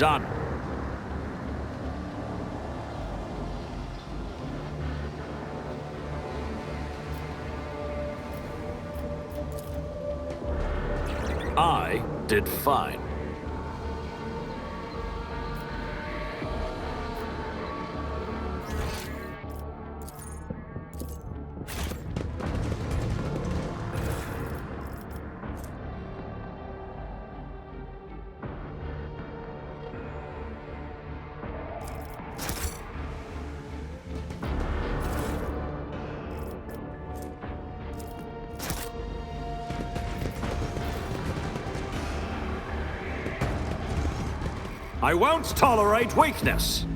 Done. I did fine. I won't tolerate weakness.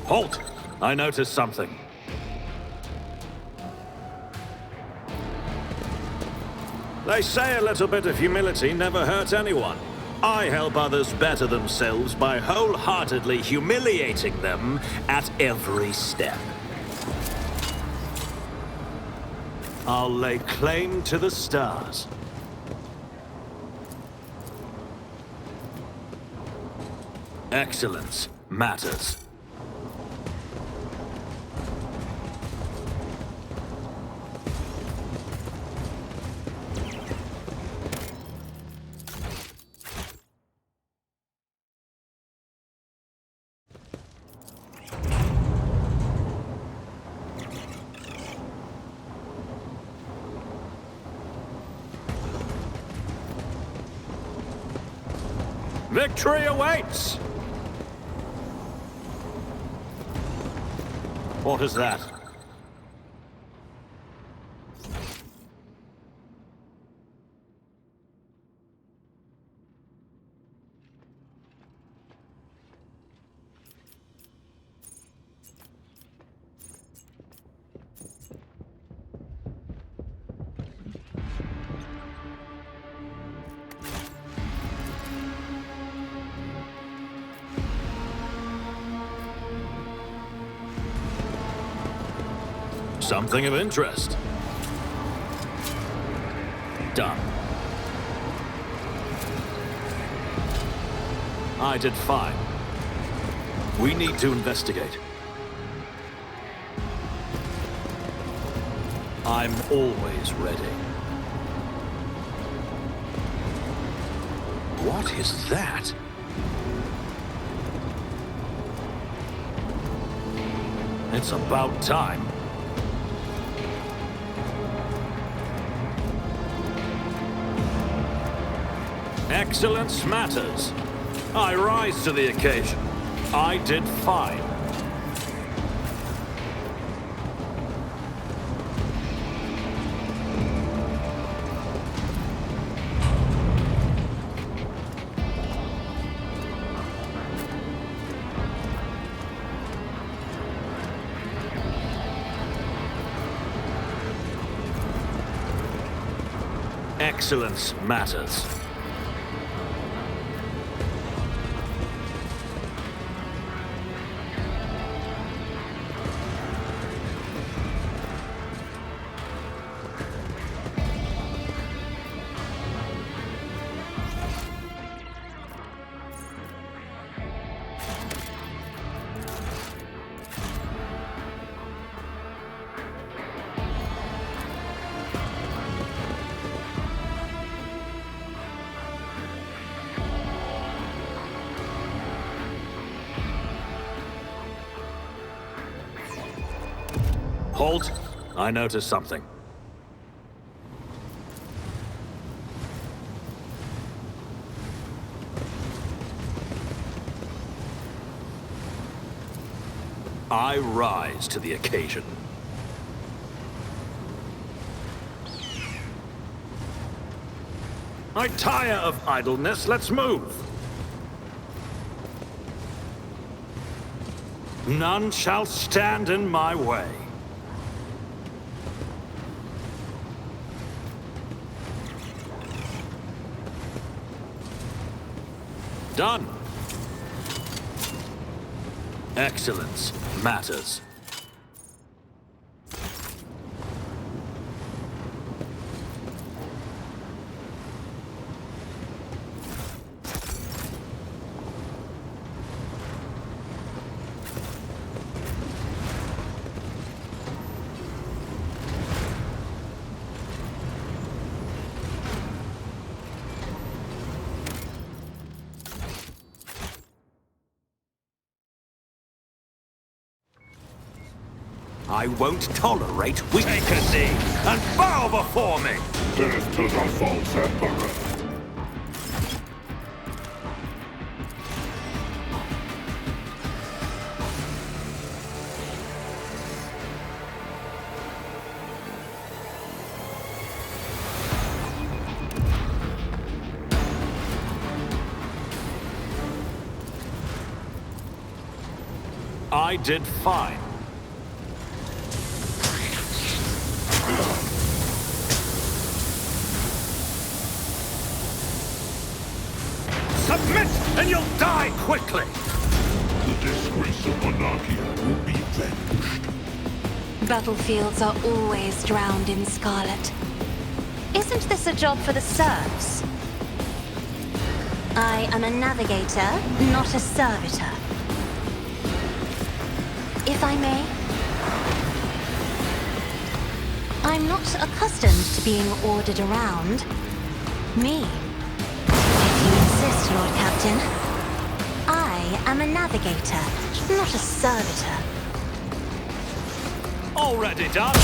Halt! I noticed something. They say a little bit of humility never hurts anyone. I help others better themselves by wholeheartedly humiliating them at every step. I'll lay claim to the stars. Excellence matters. Victory awaits! What is that? Something of interest. Done. I did fine. We need to investigate. I'm always ready. What is that? It's about time. Excellence matters. I rise to the occasion. I did fine. Excellence matters. Halt! I noticed something. I rise to the occasion. I tire of idleness. Let's move. None shall stand in my way. Done. Excellence matters. I won't tolerate weakness. Take a knee and bow before me! Death to the false emperor! I did fine. Submit, and you'll die quickly! The disgrace of Monarchia will be avenged. Battlefields are always drowned in scarlet. Isn't this a job for the serfs? I am a navigator, not a servitor. If I may? I'm not accustomed to being ordered around. Me. If you insist, Lord Captain. I am a navigator, not a servitor. Already done.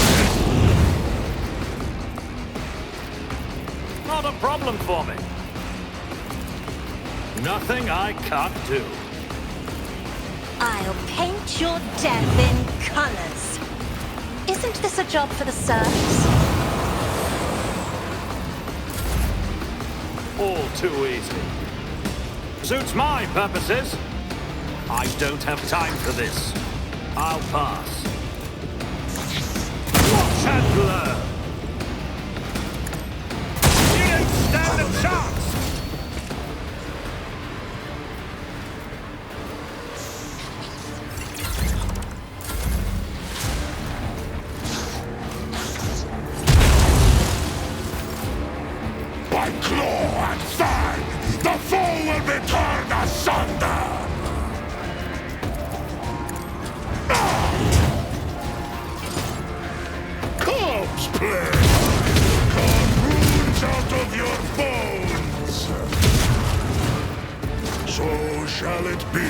Not a problem for me. Nothing I can't do. I'll paint your death in colors. Isn't this a job for the serfs? All too easy. Suits my purposes. I don't have time for this. I'll pass. Watch and learn. You don't stand a chance! By claw and fang, the foe will be torn asunder! Corpse play! Carve runes out of your bones! So shall it be.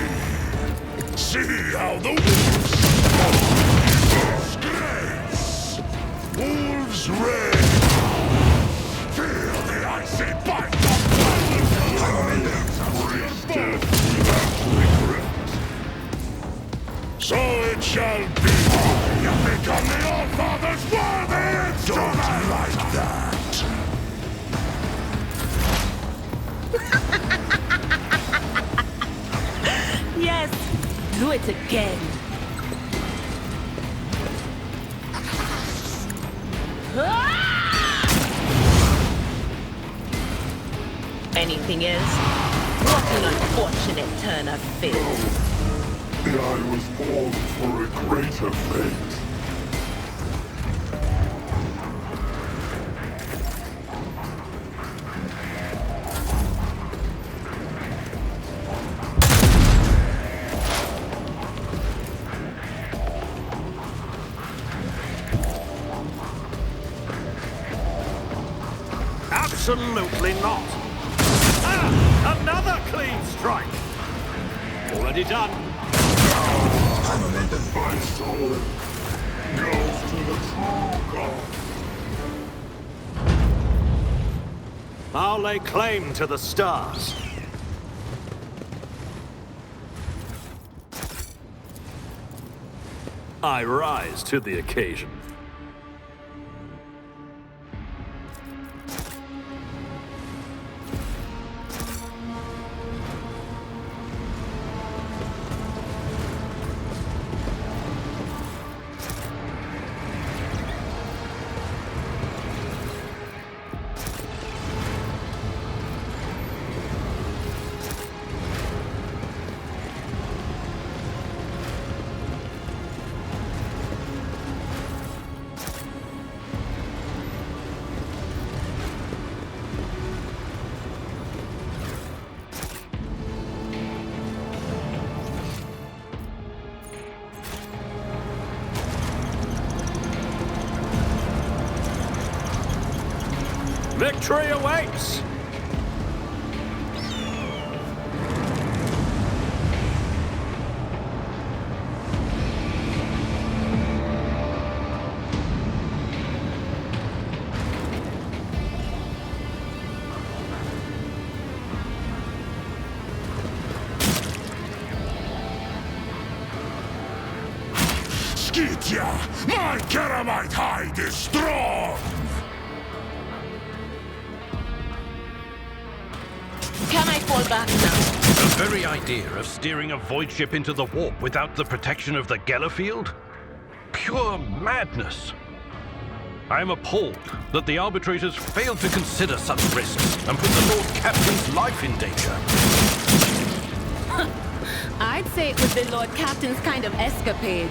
See how the wolves grace! Wolves reign! Feel the icy bite of death without regret. So it shall be. You become the All-Father's worthy instrument! Don't like that. Yes, do it again. Anything else? What an unfortunate turn of fate. I was born for a greater fate. Absolutely not. Ah, another clean strike. Already done. My soul goes to the true God. I'll lay claim to the stars. I rise to the occasion. Victory awaits! Skytia, my Keramite hide is strong! Can I fall back now? The very idea of steering a void ship into the warp without the protection of the Gellerfield? Pure madness. I am appalled that the arbitrators failed to consider such risks and put the Lord Captain's life in danger. I'd say it was the Lord Captain's kind of escapade.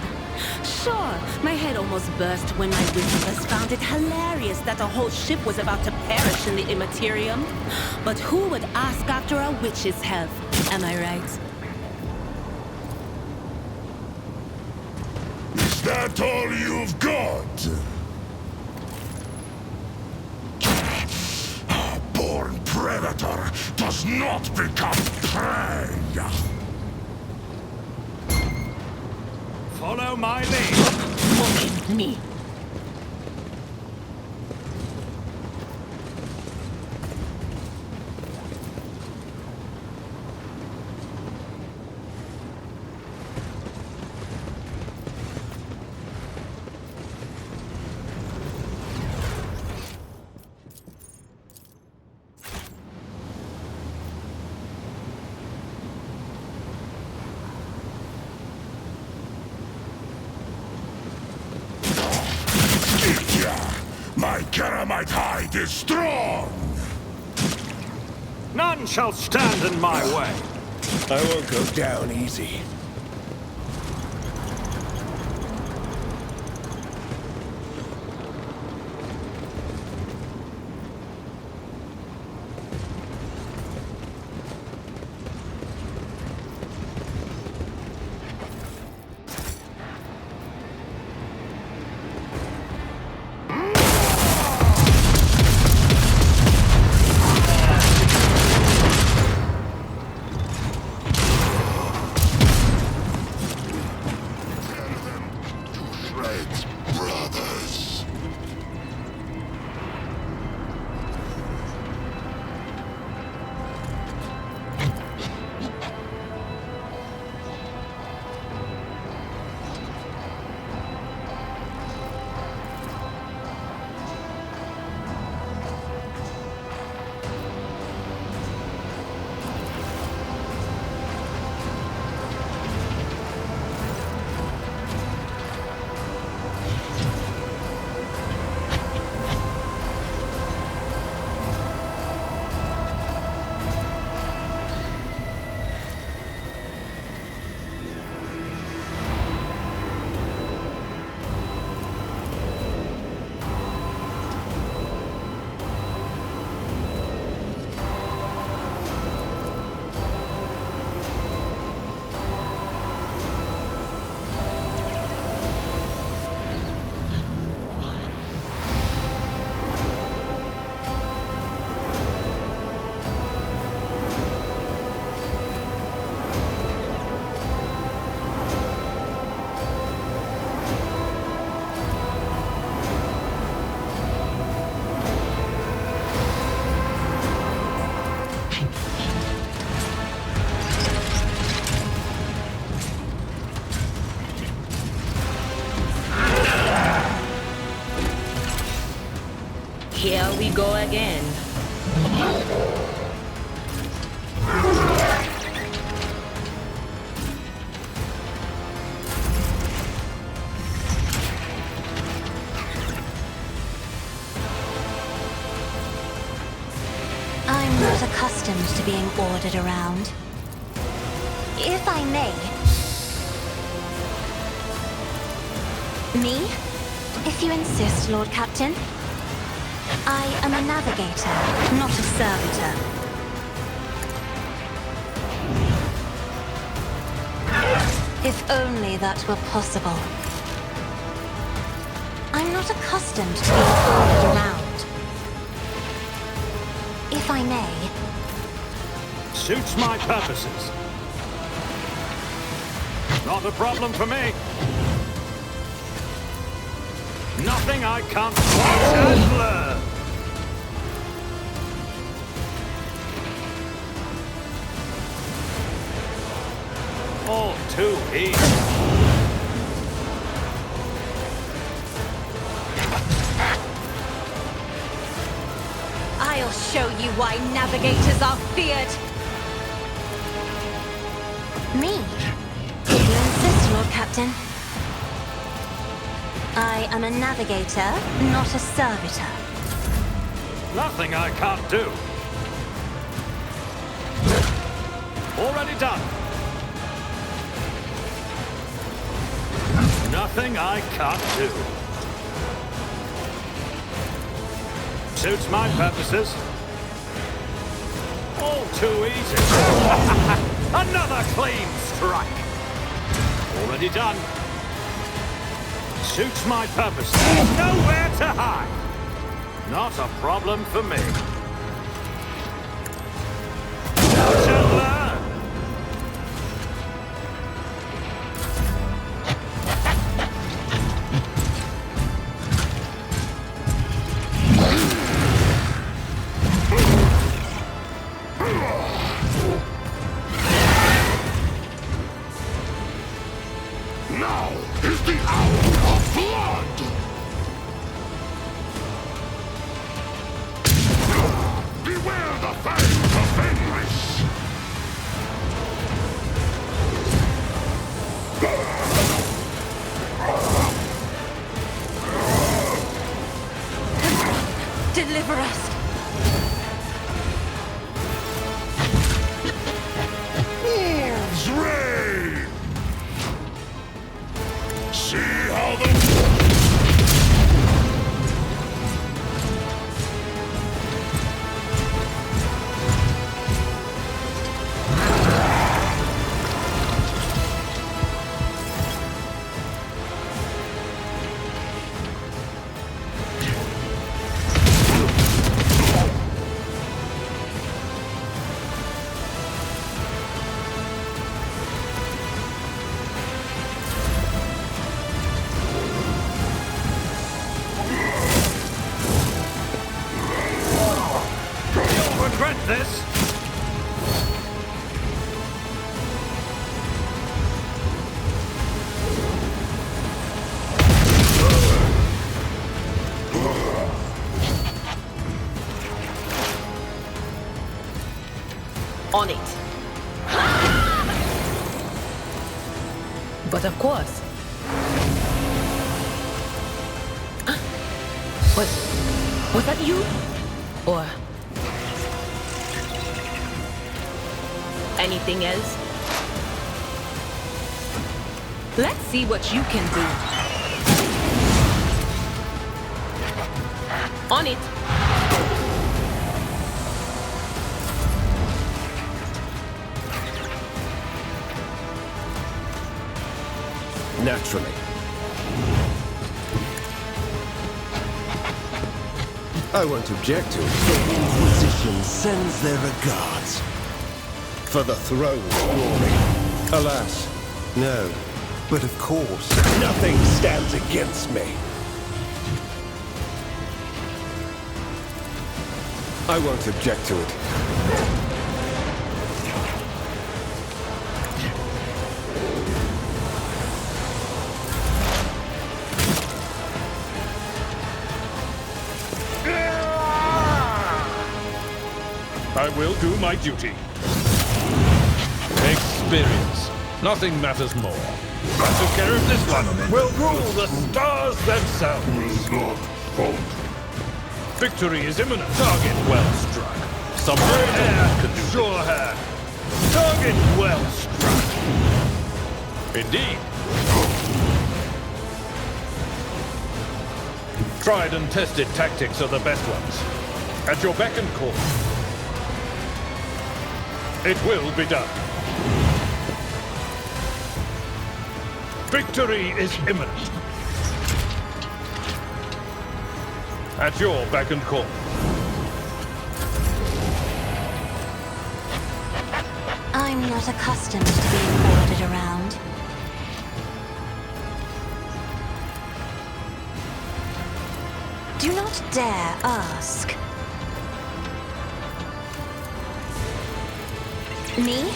Sure, my head almost burst when my whispers found it hilarious that a whole ship was about to perish in the Immaterium. But who would ask after a witch's health? Am I right? Is that all you've got? A born predator does not become prey! Follow my lead. Me. My Keramite hide is strong! None shall stand in my way. I won't go down easy. Brothers! Here we go again. I'm not accustomed to being ordered around. If I may... Me? If you insist, Lord Captain. I am a navigator, not a servitor. If only that were possible. I'm not accustomed to being ordered around. I may. Suits my purposes. Not a problem for me. Nothing I can't watch and learn. All too easy. I'll show you why navigators are feared. Me? If you insist, Lord Captain. I am a navigator, not a servitor. Nothing I can't do. Already done. Nothing I can't do. Suits my purposes. All too easy. Another clean strike. Already done. Suits my purposes. Nowhere to hide. Not a problem for me. Watch and learn. Now is the hour of blood! Beware the fangs of Fenris! Deliver us. Wolves reign! See how the... Regret this. On it. But of course. Was that you? Or anything else? Let's see what you can do. On it. Naturally. I won't object to it. The Inquisition sends their regards. For the throne's glory. Alas, no. But of course, nothing stands against me. I won't object to it. I will do my duty. Experience. Nothing matters more. I took care of this one. We'll rule the stars themselves. Not fault. Victory is imminent. Target well struck. Some red hair can do sure hand. Target well struck. Indeed. Tried and tested tactics are the best ones. At your beck and call. It will be done. Victory is imminent. At your beck and call. I'm not accustomed to being ordered around. Do not dare ask. Me?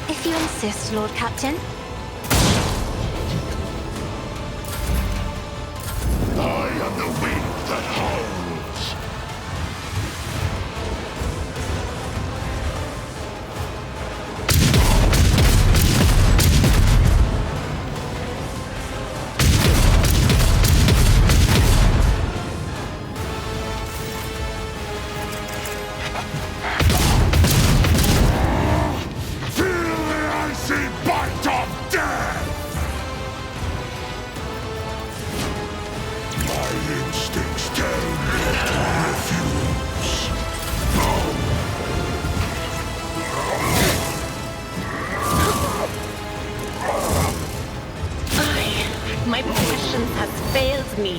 If you insist, Lord Captain. I am the wind that howls. Feel the icy bite of death! My instincts tell me to refuse. My passion has failed me.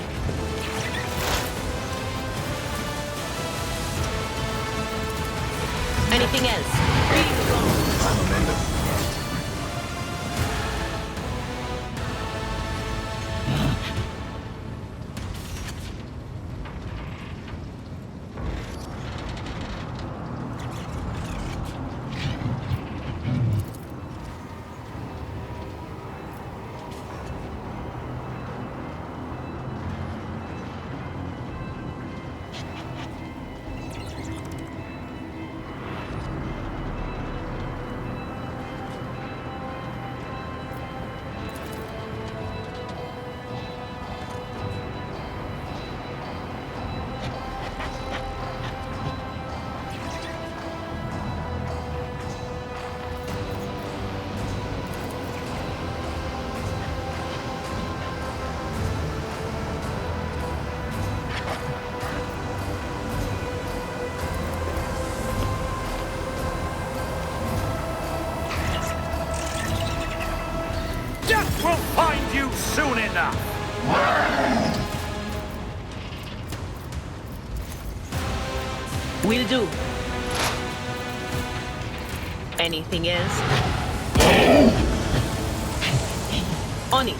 Anything else? Death will find you soon enough! Will do. Anything else? On it.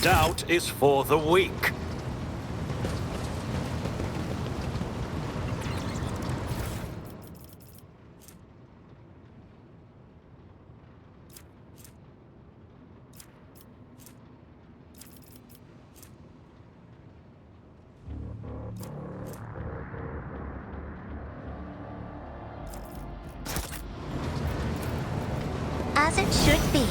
Doubt is for the weak. As it should be.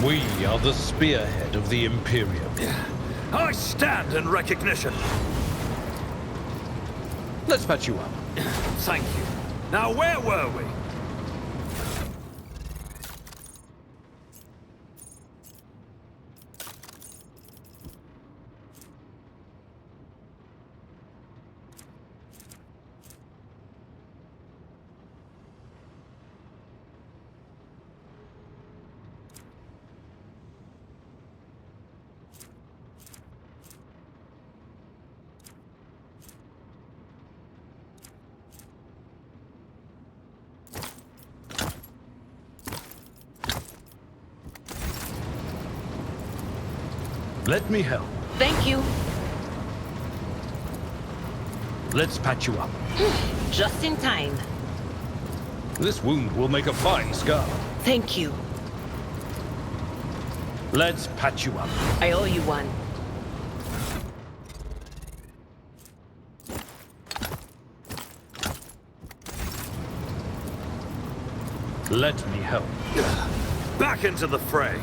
We are the spearhead of the Imperium. I stand in recognition. Let's patch you up. Thank you. Now, where were we? Let me help. Thank you. Let's patch you up. Just in time. This wound will make a fine scar. Thank you. Let's patch you up. I owe you one. Let me help. Back into the fray.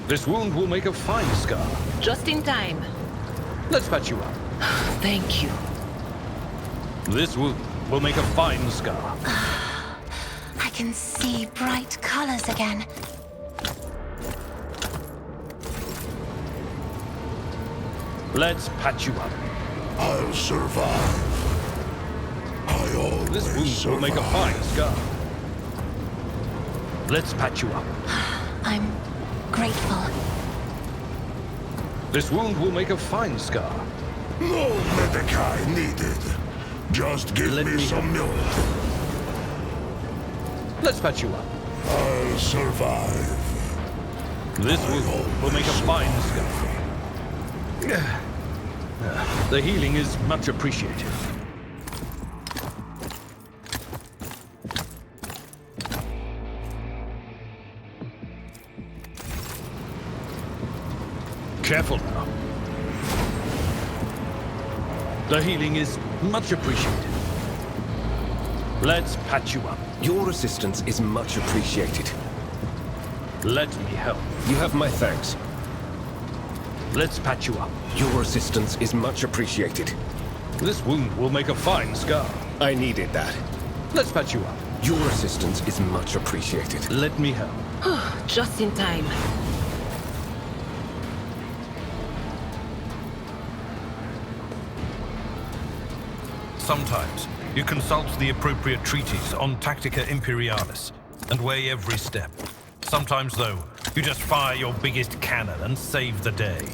This wound will make a fine scar. Just in time. Let's patch you up. Thank you. This wound will make a fine scar. I can see bright colors again. Let's patch you up. I'll survive. I always This wound survive. will make a fine scar. Let's patch you up. I'm grateful. This wound will make a fine scar. No Medicae needed. Just give Let me me some milk. Let's patch you up. I'll survive. This wound will make a fine scar. The healing is much appreciated. Careful now. The healing is much appreciated. Let's patch you up. Your assistance is much appreciated. Let me help. You have my thanks. Let's patch you up. Your assistance is much appreciated. This wound will make a fine scar. I needed that. Let's patch you up. Your assistance is much appreciated. Let me help. Just in time. Sometimes you consult the appropriate treatise on Tactica Imperialis and weigh every step. Sometimes, though, you just fire your biggest cannon and save the day.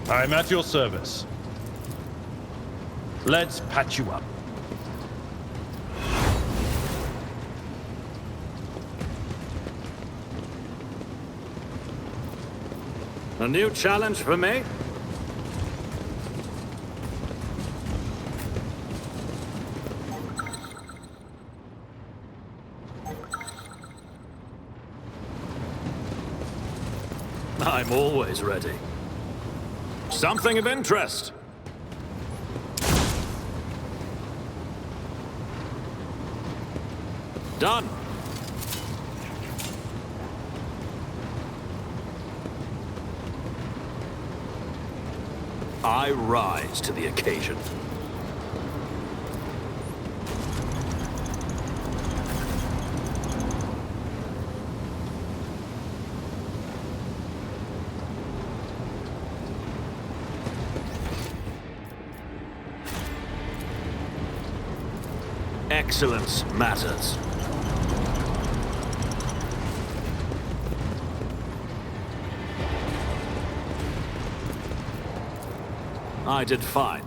I'm at your service. Let's patch you up. A new challenge for me? I'm always ready. Something of interest. Done. I rise to the occasion. Excellence matters. I did fine.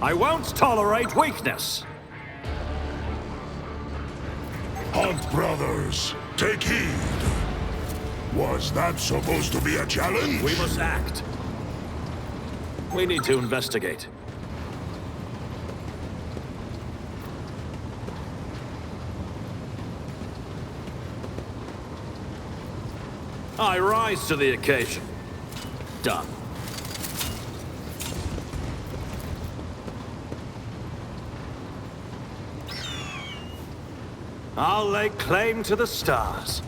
I won't tolerate weakness. Hunt brothers, take heed. Was that supposed to be a challenge? We must act. We need to investigate. I rise to the occasion. Done. I'll lay claim to the stars.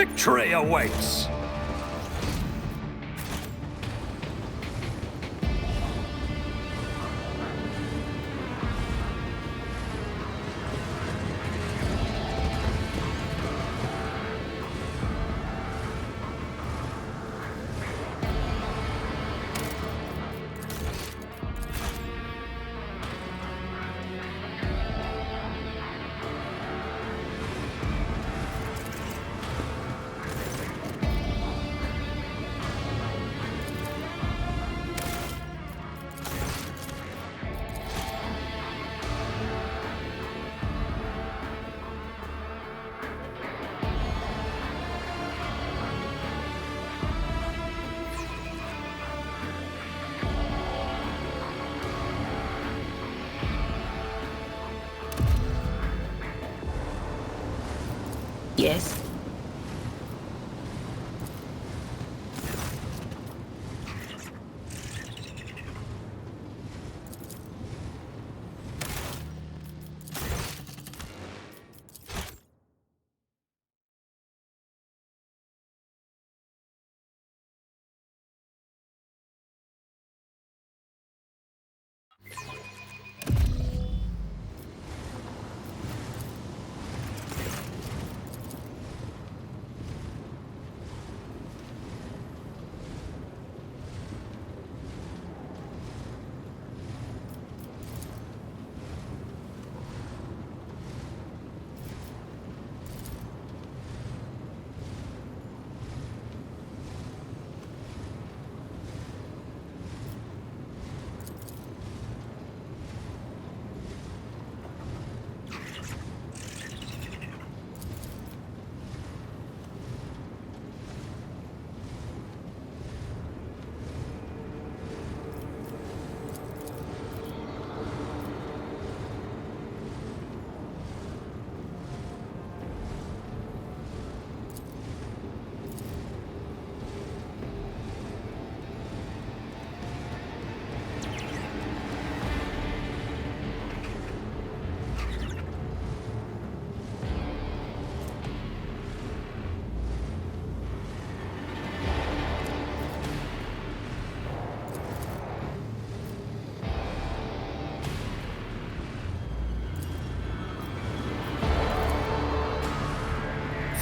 Victory awaits! Yes?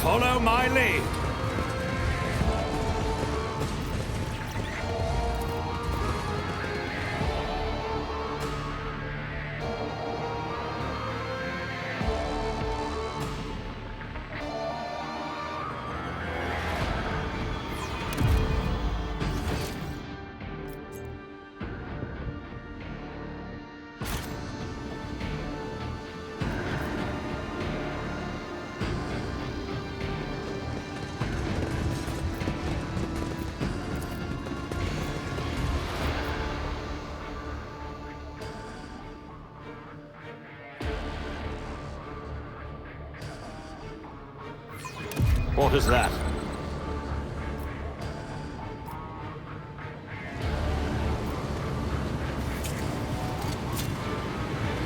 Follow my lead. What is that?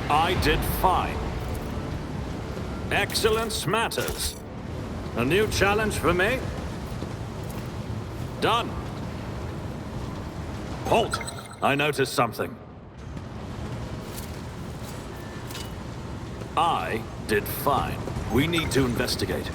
I did fine. Excellence matters. A new challenge for me? Done. Halt! I noticed something. I did fine. We need to investigate.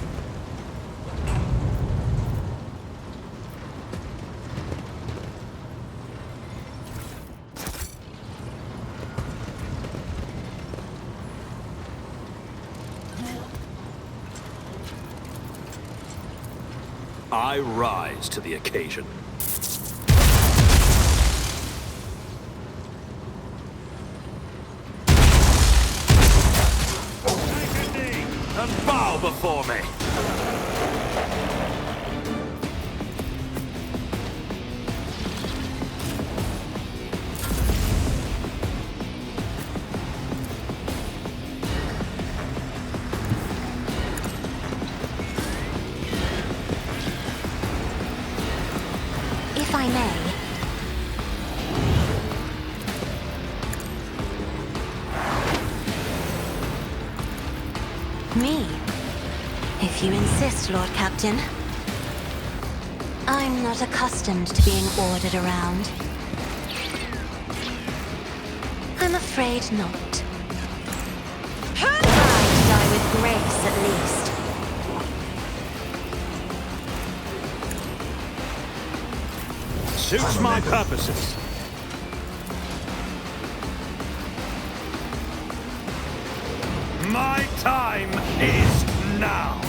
I rise to the occasion. Take a knee and bow before me. If I may. Me? If you insist, Lord Captain. I'm not accustomed to being ordered around. I'm afraid not. Try to die with grace, at least. Suits my purposes. My time is now.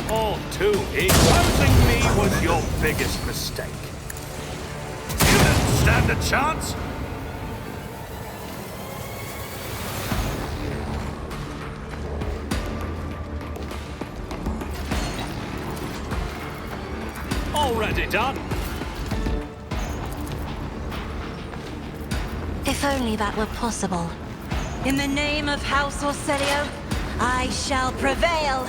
All too easy. Closing me was your biggest mistake. You didn't stand a chance. Already done. If only that were possible. In the name of House Orselio, I shall prevail!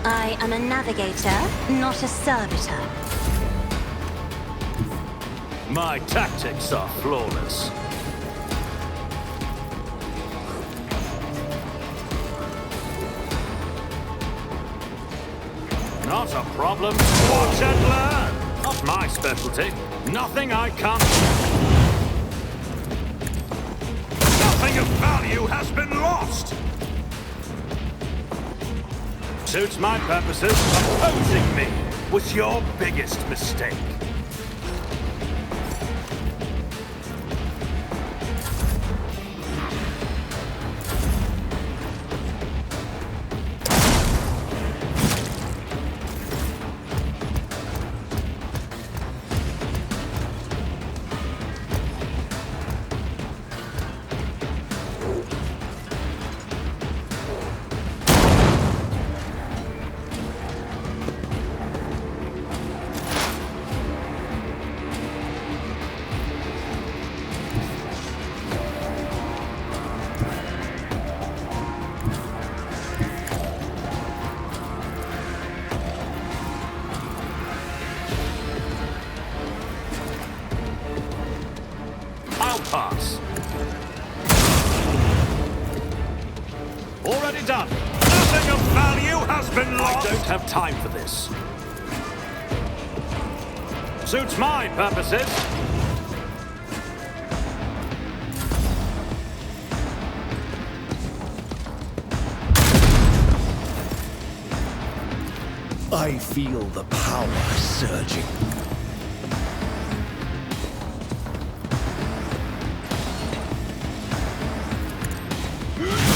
I am a navigator, not a servitor. My tactics are flawless. Not a problem. Watch and learn. Not my specialty. Nothing I can't. Nothing of value has been lost. Suits my purposes. Opposing me was your biggest mistake. Pass. Already done. Nothing of value has been lost. I don't have time for this. Suits my purposes. I feel the power surging.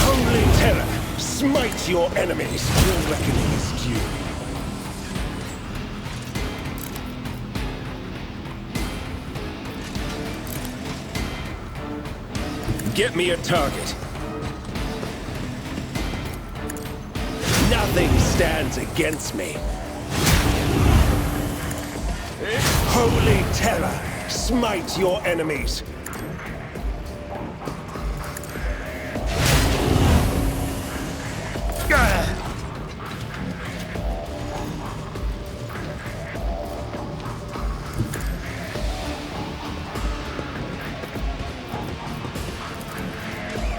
Holy terror, smite your enemies. Your reckoning is due. Get me a target. Nothing stands against me. Holy terror! smite your enemies.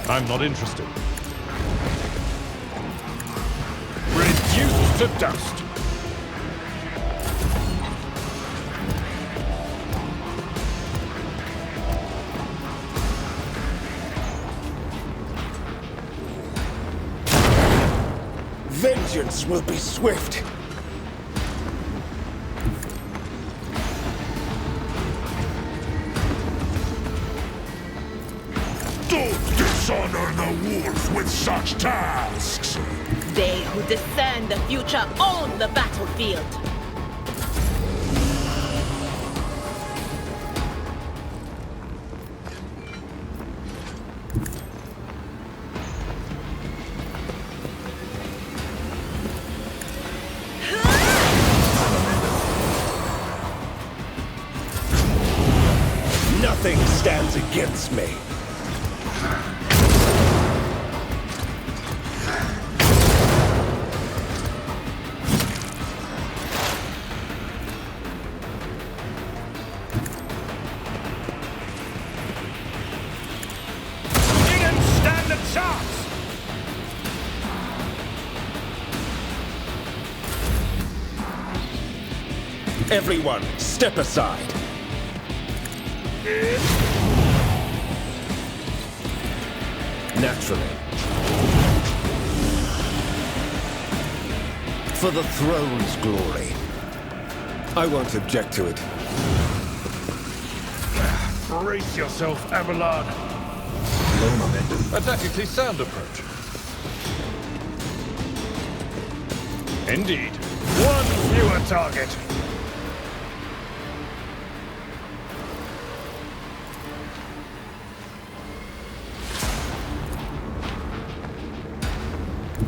I'm not interested. Reduced to dust. Vengeance will be swift. Don't dishonor the wolf with such tasks! They who discern the future own the battlefield. Nothing stands against me. Didn't stand a chance! Everyone, step aside. Naturally. For the throne's glory. I won't object to it. Brace yourself, Abelard. Low momentum. A tactically sound approach. Indeed. One fewer target.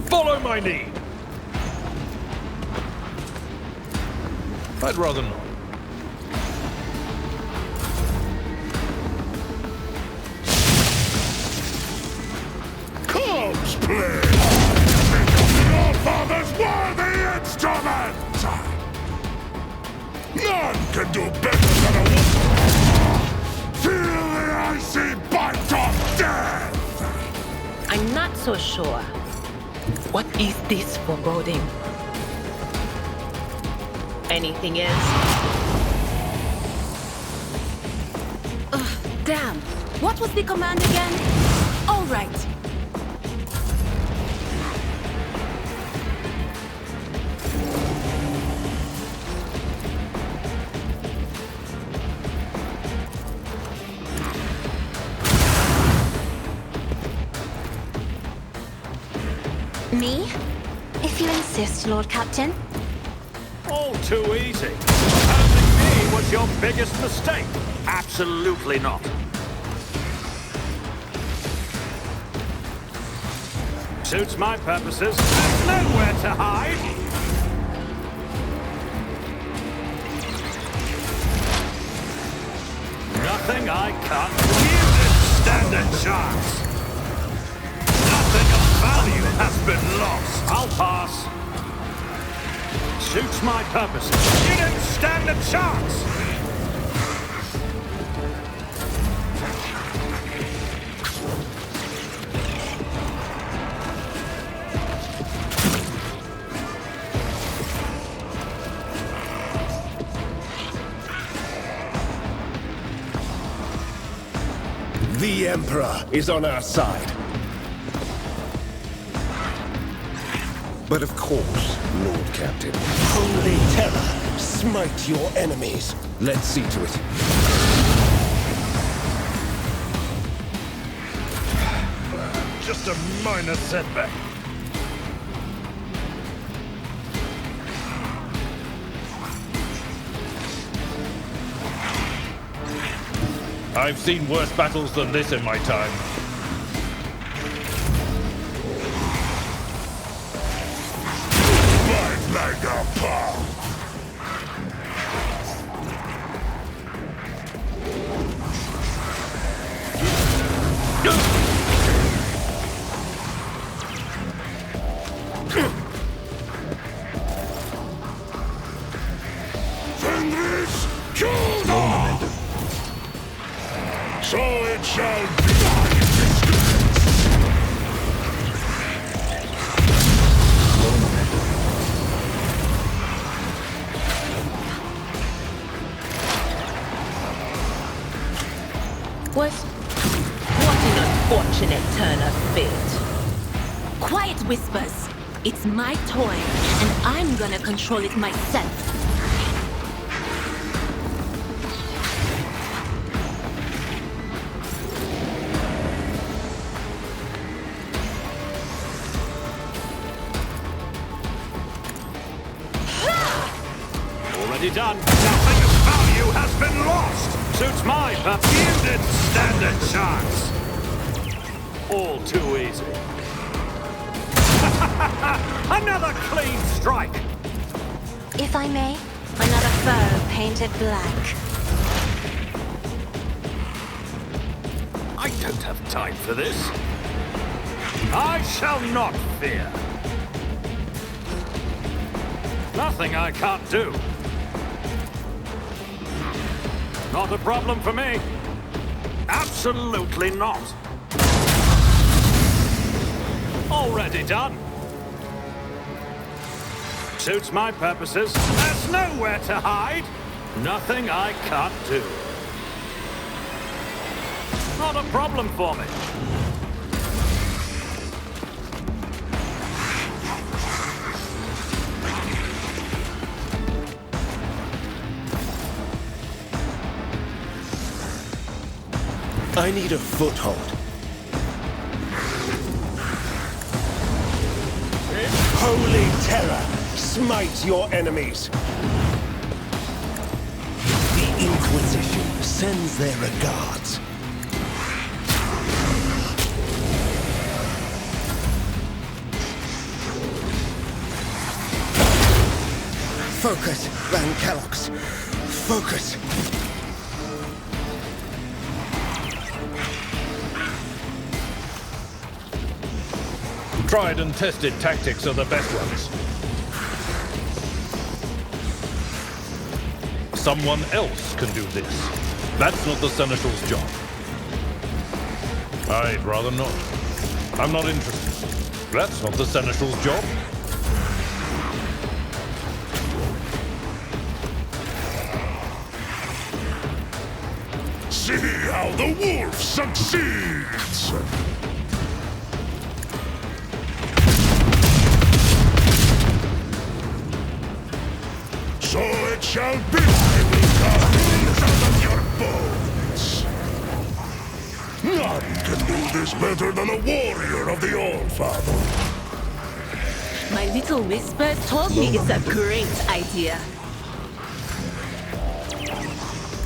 Follow my lead. I'd rather not. Corpse play! Your father's worthy instrument! None can do better than a wolf! Feel the icy bite of death! I'm not so sure. What is this foreboding? Anything else? Ugh, damn. What was the command again? All right. Me? If you insist, Lord Captain. All too easy. Hurting me was your biggest mistake. Absolutely not. Suits my purposes. There's nowhere to hide. Nothing I can't. You didn't stand a chance. Nothing of value has been lost. I'll pass. Suits my purposes. You didn't stand a chance. The Emperor is on our side. But of course, Lord Captain. Holy terror, smite your enemies. Let's see to it. Just a minor setback. I've seen worse battles than this in my time. Fight like a punk! shall be! What an unfortunate turn of fate. Quiet, Whispers. It's my toy, and I'm gonna control it myself. Already done. Nothing of value has been lost. Suits my purpose. You didn't stand a chance. All too easy. Another clean strike. If I may, another foe painted black. I don't have time for this. I shall not fear. Nothing I can't do. Not a problem for me. Absolutely not. Already done. Suits my purposes. There's nowhere to hide. Nothing I can't do. Not a problem for me. I need a foothold. Holy terror! Smite your enemies! The Inquisition sends their regards. Focus, Van Kellogg's. Focus! Tried and tested tactics are the best ones. Someone else can do this. That's not the Seneschal's job. I'd rather not. I'm not interested. That's not the Seneschal's job. See how the wolf succeeds! So it shall be. I will carve out of your bones. None can do this better than a warrior of the All-Father. My little Whispers told me it's a great idea.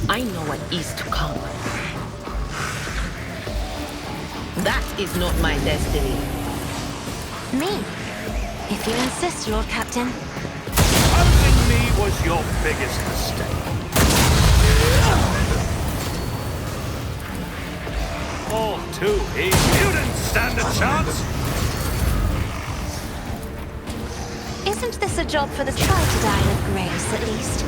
I know what is to come. That is not my destiny. Me. If you insist, Lord Captain. Opposing me was your biggest mistake. All too easy. You didn't stand a chance. Isn't this a job for the try to die with grace, at least?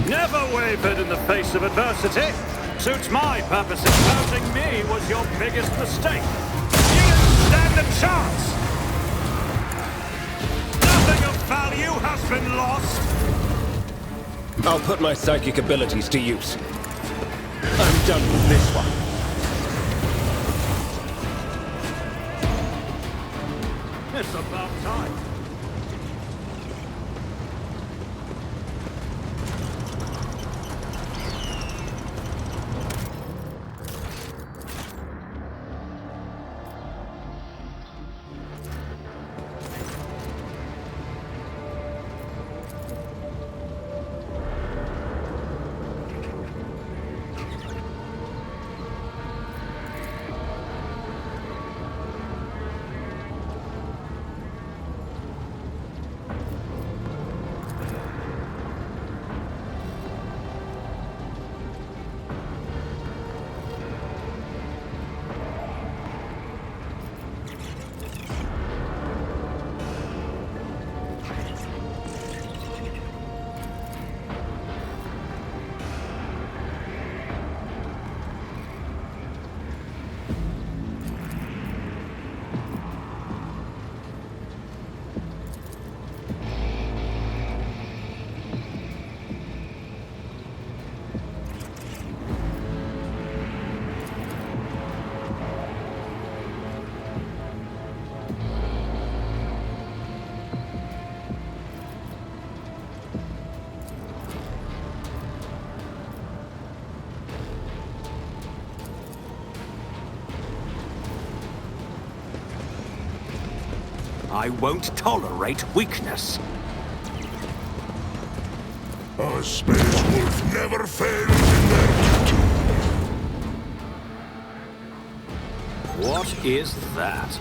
Never wavered in the face of adversity. Suits my purpose. Opposing me was your biggest mistake. You didn't stand a chance. Nothing of value has been lost. I'll put my psychic abilities to use. I'm done with this one. It's about time. I won't tolerate weakness. A space wolf never fails in their duty. What is that?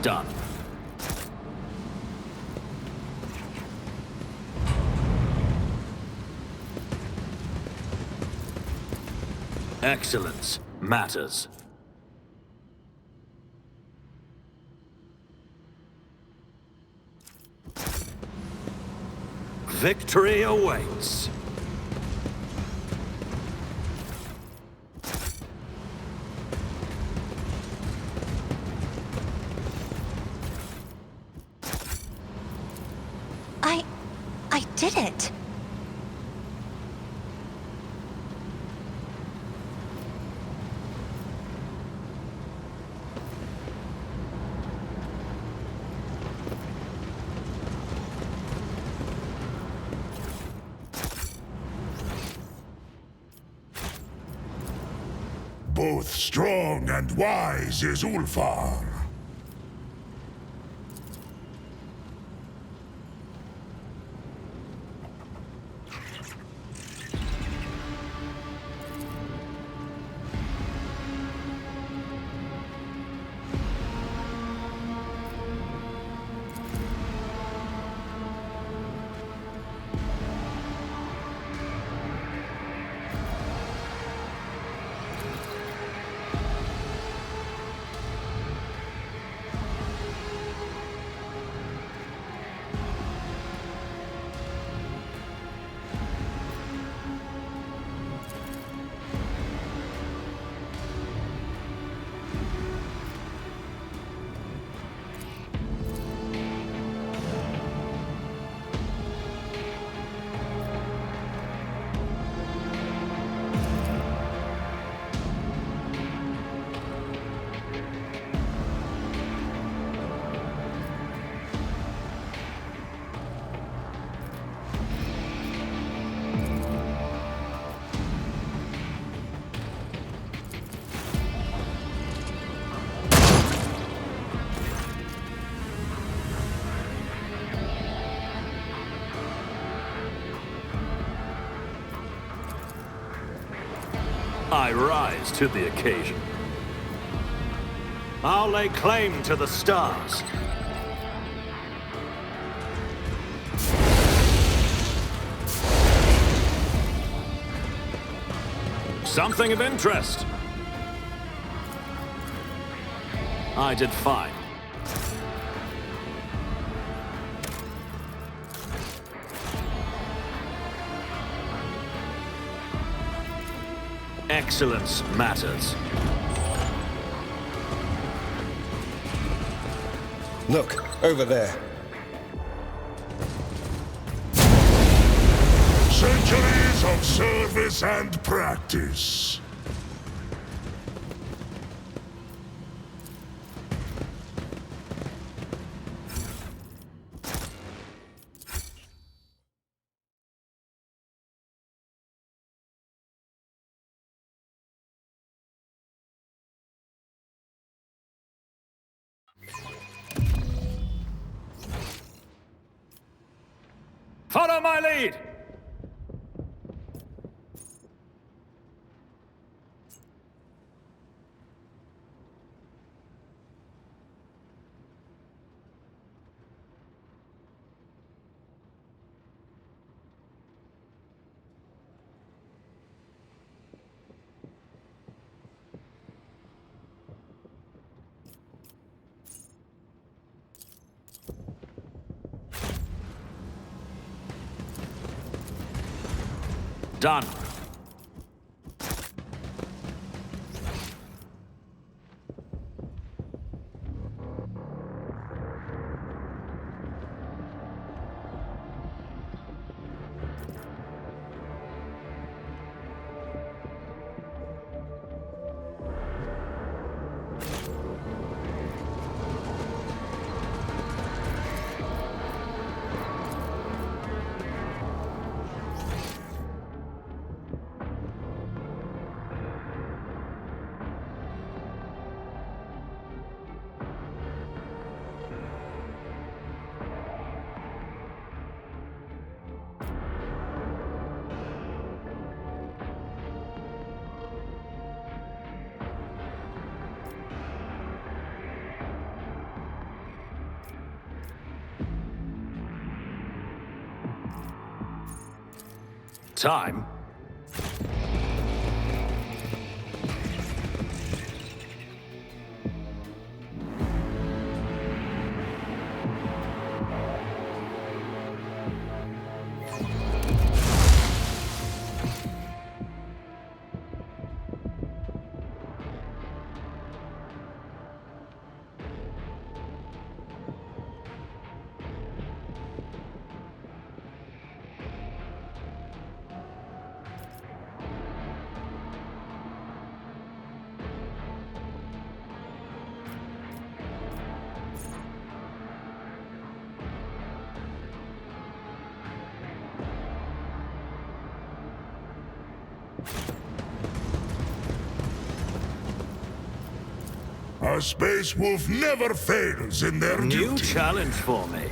Done. Excellence matters. Victory awaits. I did it. Both strong and wise is Ulfar. I rise to the occasion. I'll lay claim to the stars. Something of interest. I did fine. Excellence matters. Look, over there. Centuries of service and practice. Follow my lead! Done. Time? A space wolf never fails in their New duty. challenge for me.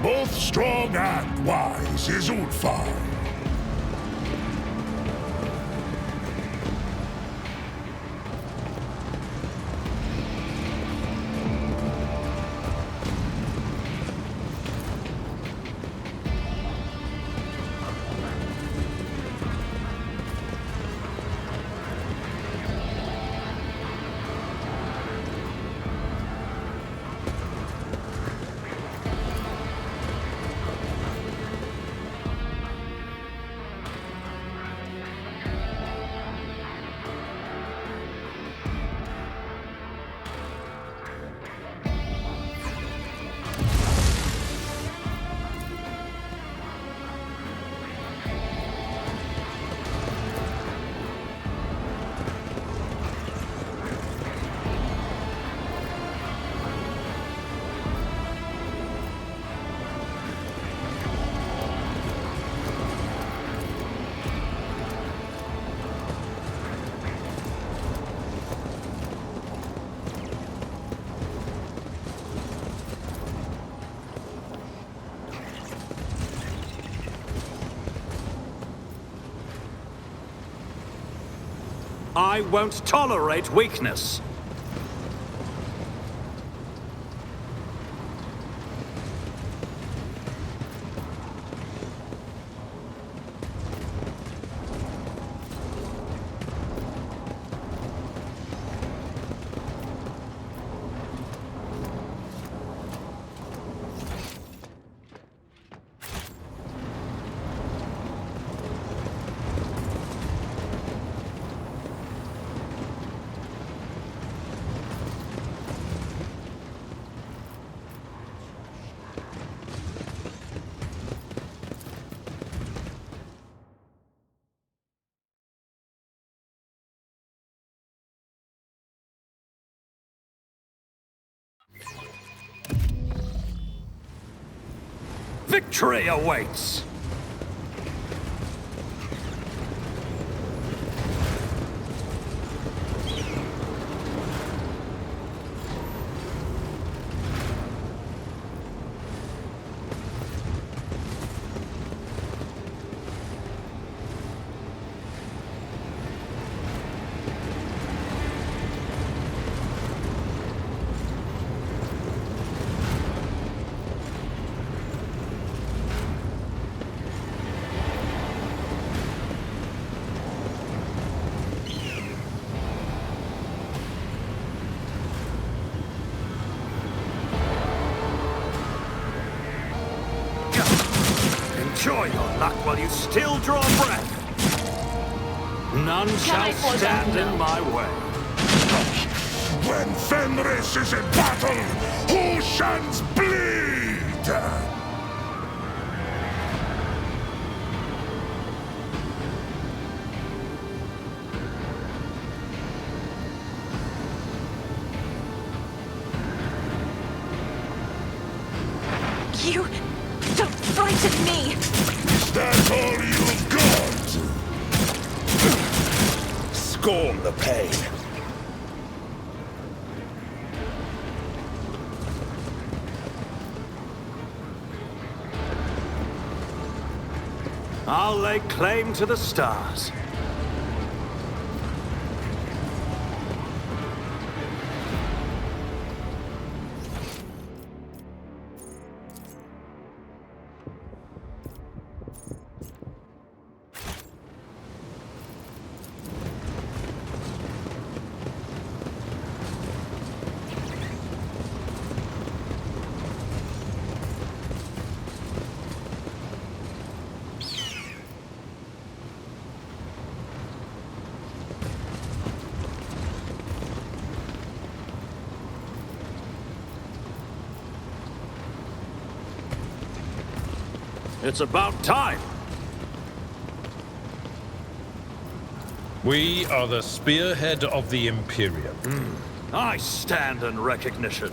Both strong and wise is Ulfar. I won't tolerate weakness. Victory awaits! Enjoy your luck while you still draw breath. None I shall fall stand down in now? my way. When Fenris is in battle, who shall bleed? You don't frighten me! Is that all you've got? Scorn the pain. I'll lay claim to the stars. It's about time. We are the spearhead of the Imperium. I stand in recognition.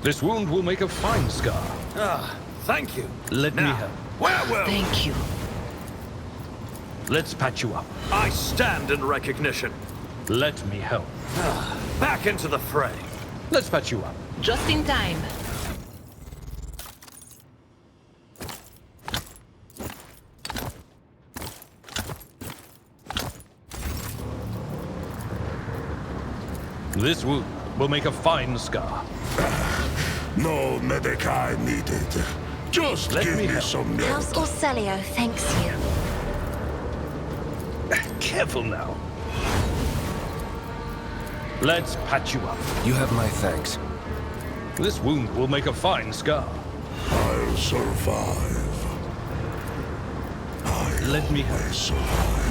This wound will make a fine scar. Thank you. Let me Now, help. where were we? Thank you. Let's patch you up. I stand in recognition. Let me help. Back into the fray. Let's patch you up. Just in time. This wound will make a fine scar. No medici needed. Just Let give me me help. some milk. House Orselio thanks you. Careful now. Let's patch you up. You have my thanks. This wound will make a fine scar. I'll survive. Let me help. I survive.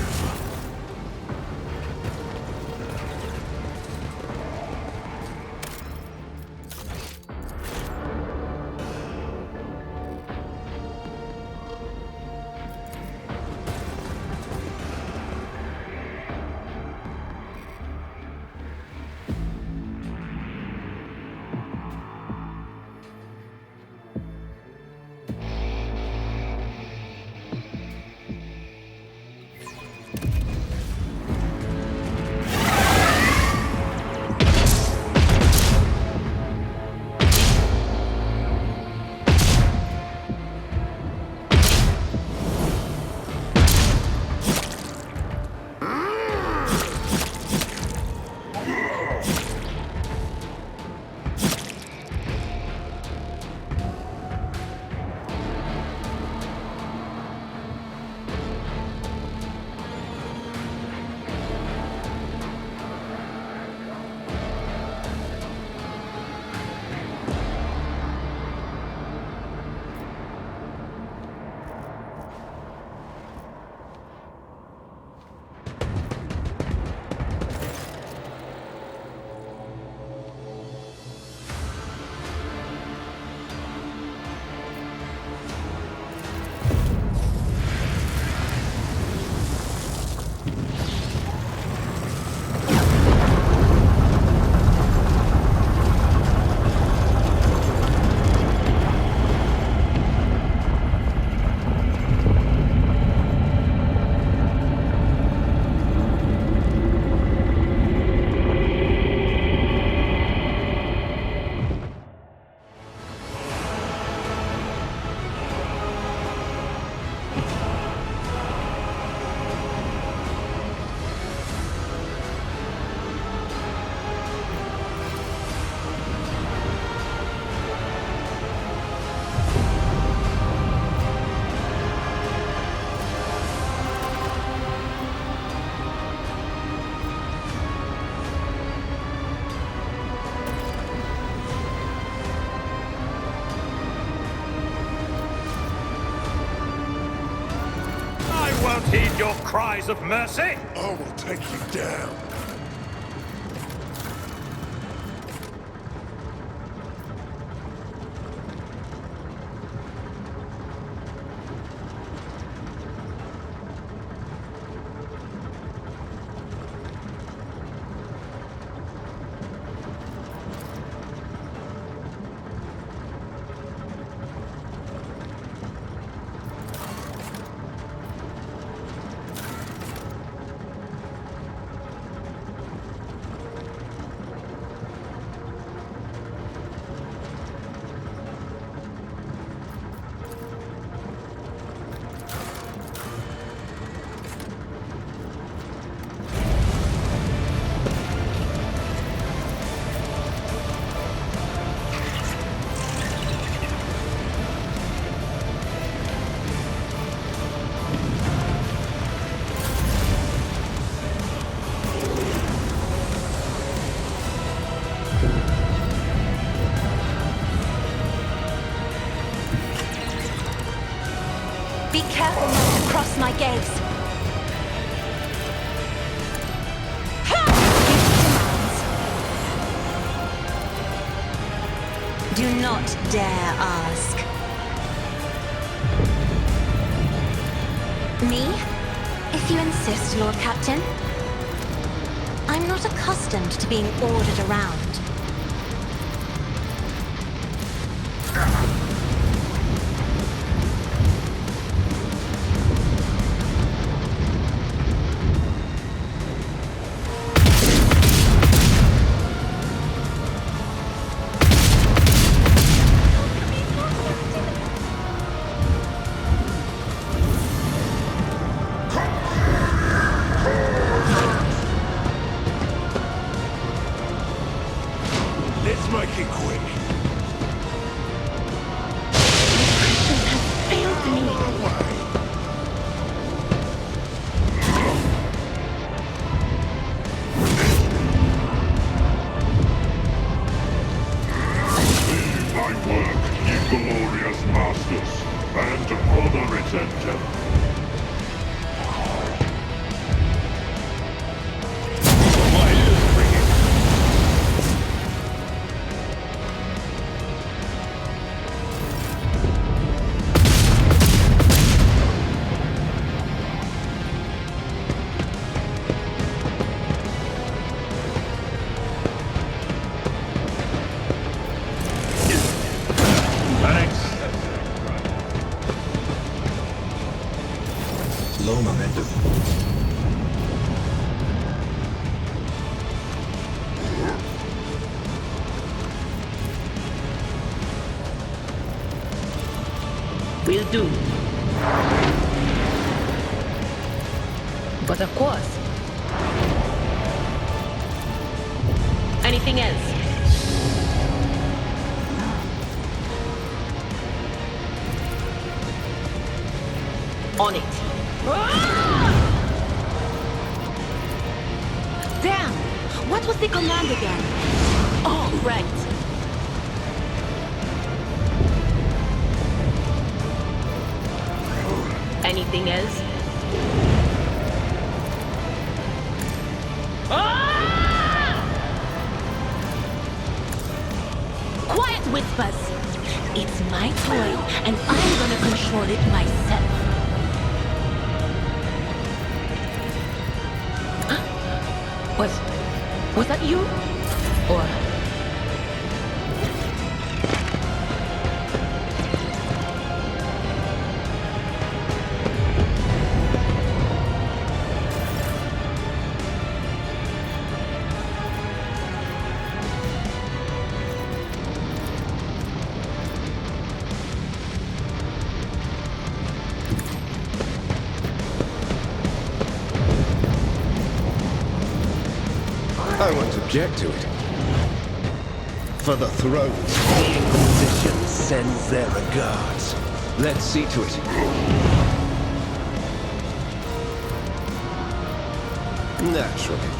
heed your cries of mercy? I will take you down. Be careful not to cross my gaze. Do not dare ask. Me? If you insist, Lord Captain. I'm not accustomed to being ordered around. Let's make it quick. My work, ye glorious masters, and honor its enter. My ears ringing. Low momentum. Will do. But of course. Anything else? On it. Damn! What was the command again? Oh, right. Anything else? Quiet, Whispers! It's my toy, and I'm gonna control it myself. Was that you? Or... I won't object to it. For the thrones, the Inquisition sends their regards. Let's see to it. Naturally.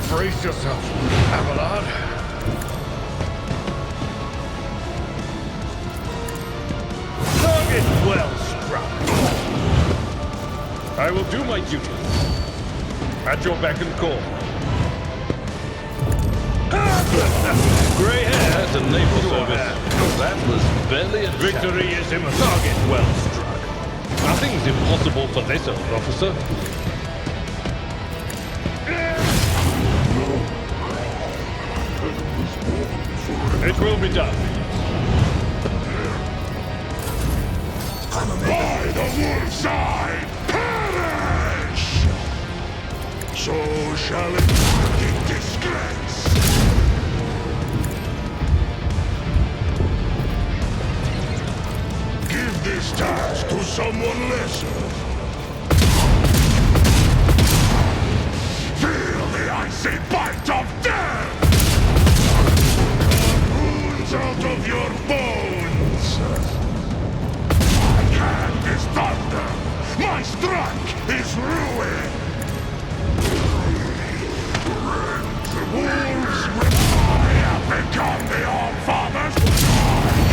Brace yourself, Abelard. No! Well struck. I will do my duty. At your beck and call. Grey hair at the naval service. That was barely a victory is in a target well struck. Nothing's impossible for this old officer. It will be done. By the wolf's eye, perish! So shall it in disgrace. Give this task to someone lesser. Feel the icy bite of death! Runes out of your bones! My hand is thunder! My strike is ruin! The wolves will I have become the All-Father's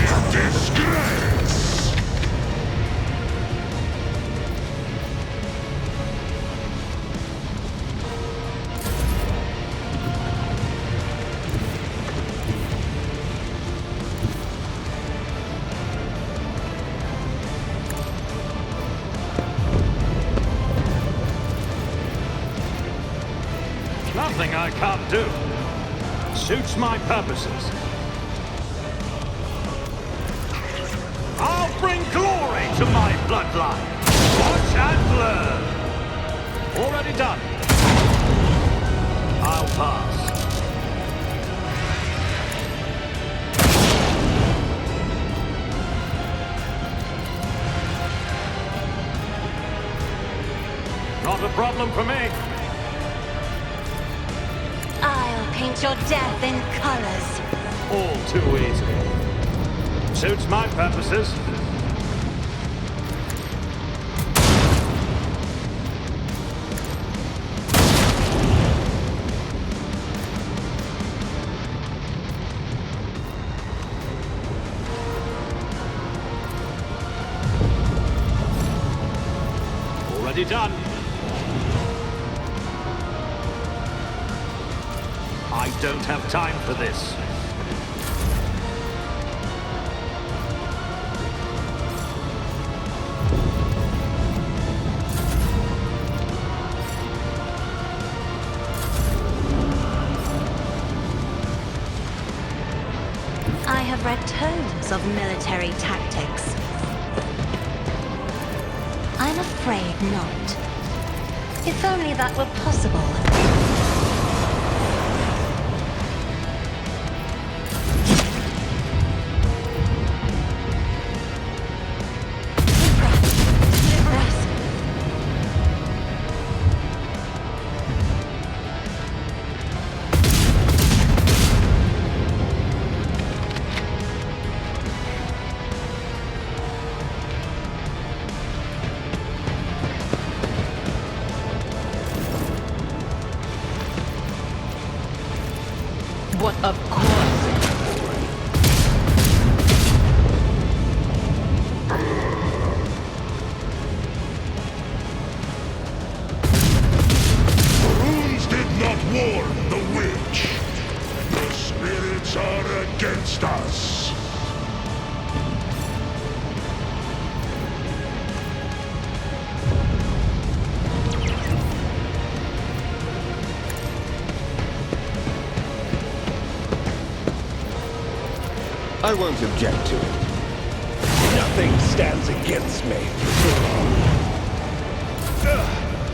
in disgrace! Nothing I can't do. Suits my purposes. I'll bring glory to my bloodline. Watch and learn. Already done. I'll pass. Not a problem for me. I'll paint your death in colors. All too easy. Suits my purposes. Already done. I don't have time for this. I have read tomes of military tactics. I'm afraid not. If only that were possible. What of course. The runes did not warn the witch. The spirits are against us. I won't object to it. Nothing stands against me.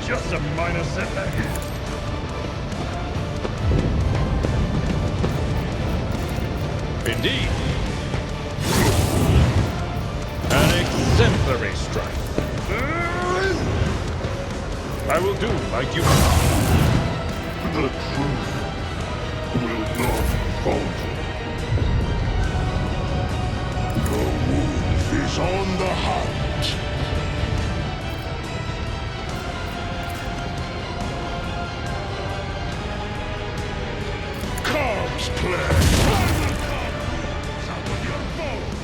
Just a minor setback. Indeed. An exemplary strike. I will do like you. The truth will not falter. The wolf is on the hunt. Cubs play. I will carve runes out of your bones.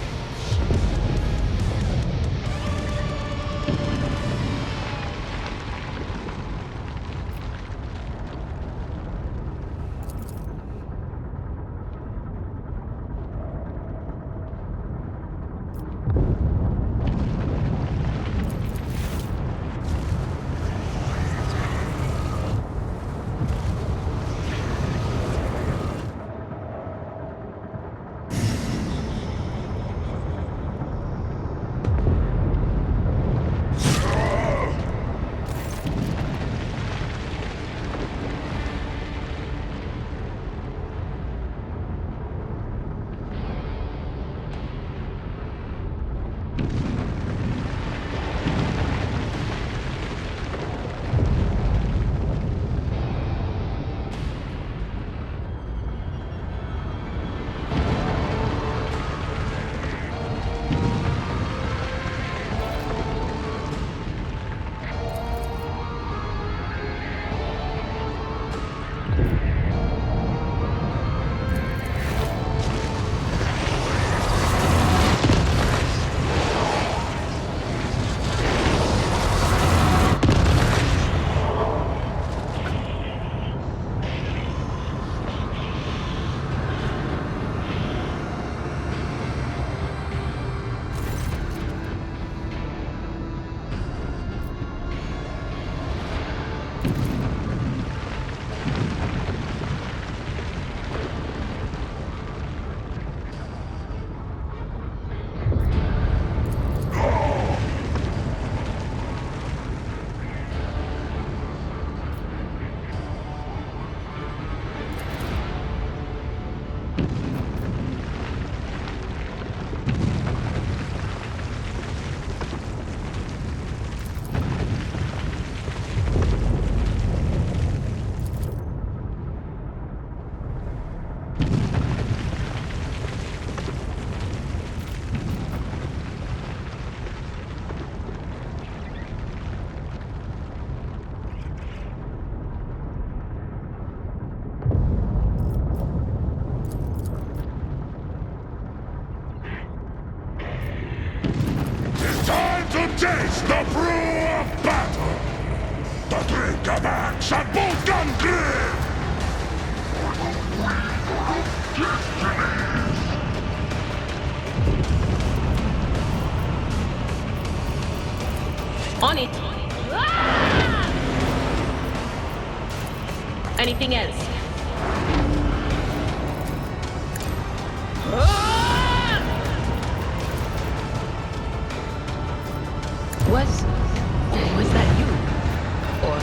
axe and bolt gun grip! On it! Anything else? Was that you? Or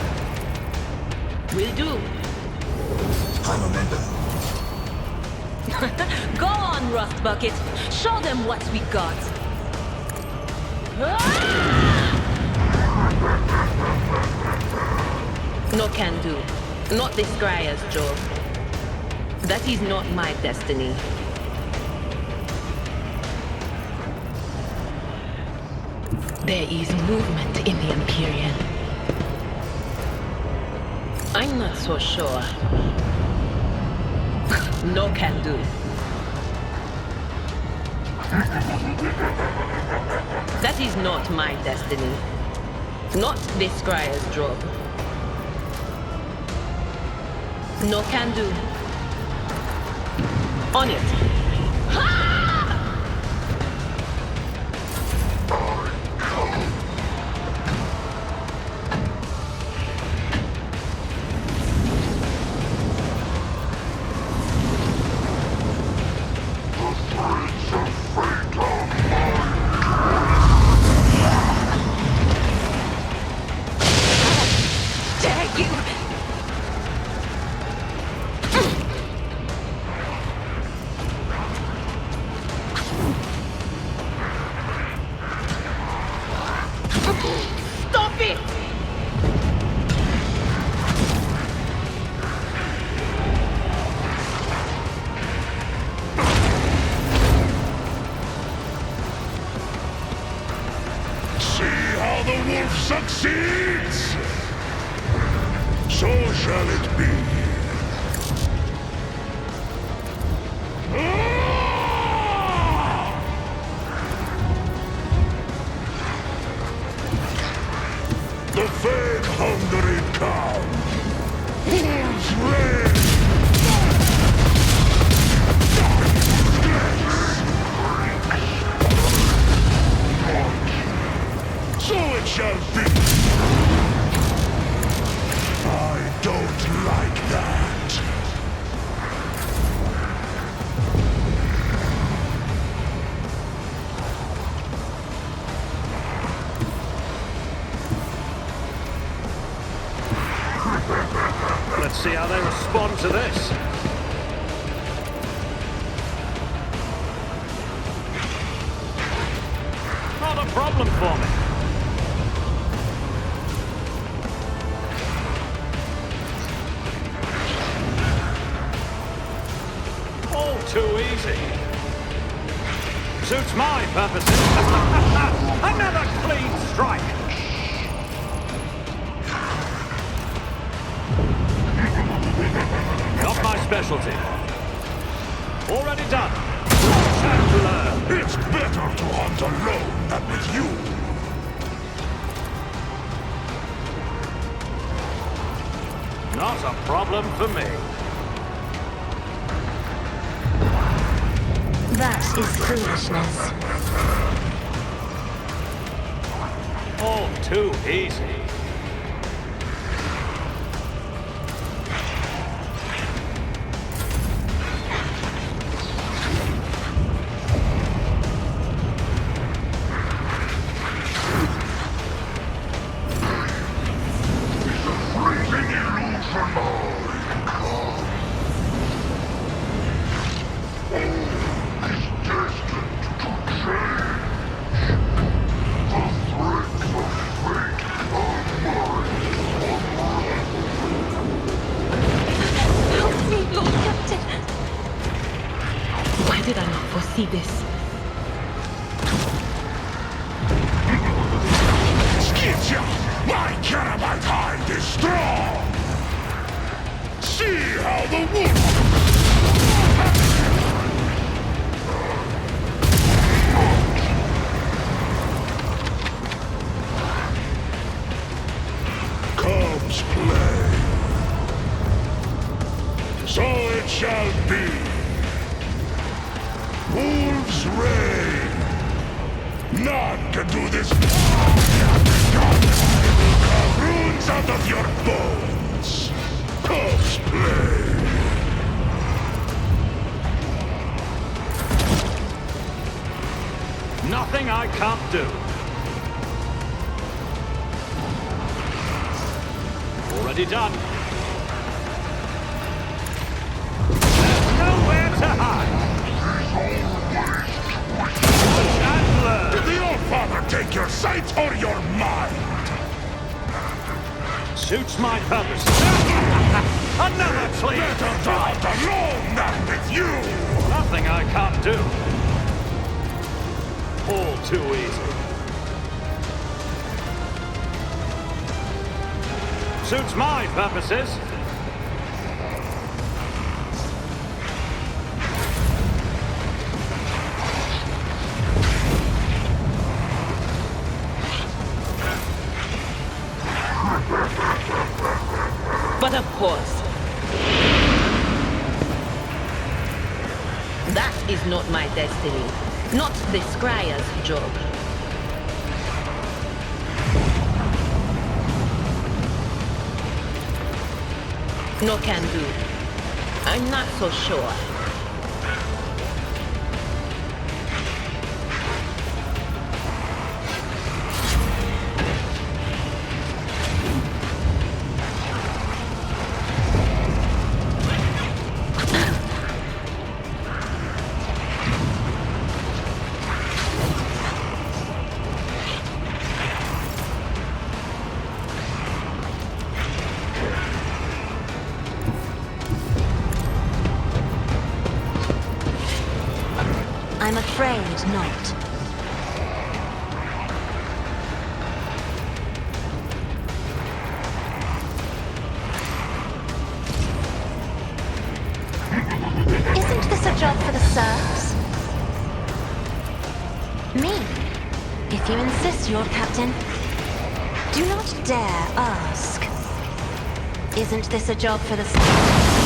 will do? I'm a member. Go on, Rust Bucket. Show them what we got. No can do. Not this Scryer's job. That is not my destiny. There is movement in the Empyrean. I'm not so sure. No can do. That is not my destiny. Not this Scryer's job. No can do. On it. Stop it! See how the wolf succeeds? So shall it be. The fake hungry cow! Wolves rain! So it shall be! I don't like that! Let's see how they respond to this. Not a problem for me. All too easy. Suits my purposes. Another clean strike. Not my specialty. Already done. Time to learn. It's better to hunt alone than with you! Not a problem for me. That is foolishness. All too easy. Why did I not foresee this? Skitcha! My Caramite hide is strong! See how the wolf... Comes play. it shall be. Wolves reign. None can do this. Carve runes out of your bones. Corpse play. Nothing I can't do. Already done. There's nowhere to hide. Did the All-Father take your sight or your mind? Suits my purpose. Another plea. Better die alone than with you! Nothing I can't do. All too easy. Suits my purposes. But of course, that is not my destiny. Not the Scryer's job. No can do. I'm not so sure. I'm afraid not. Isn't this a job for the serfs? Me? If you insist, Lord Captain. Do not dare ask. Isn't this a job for the serfs?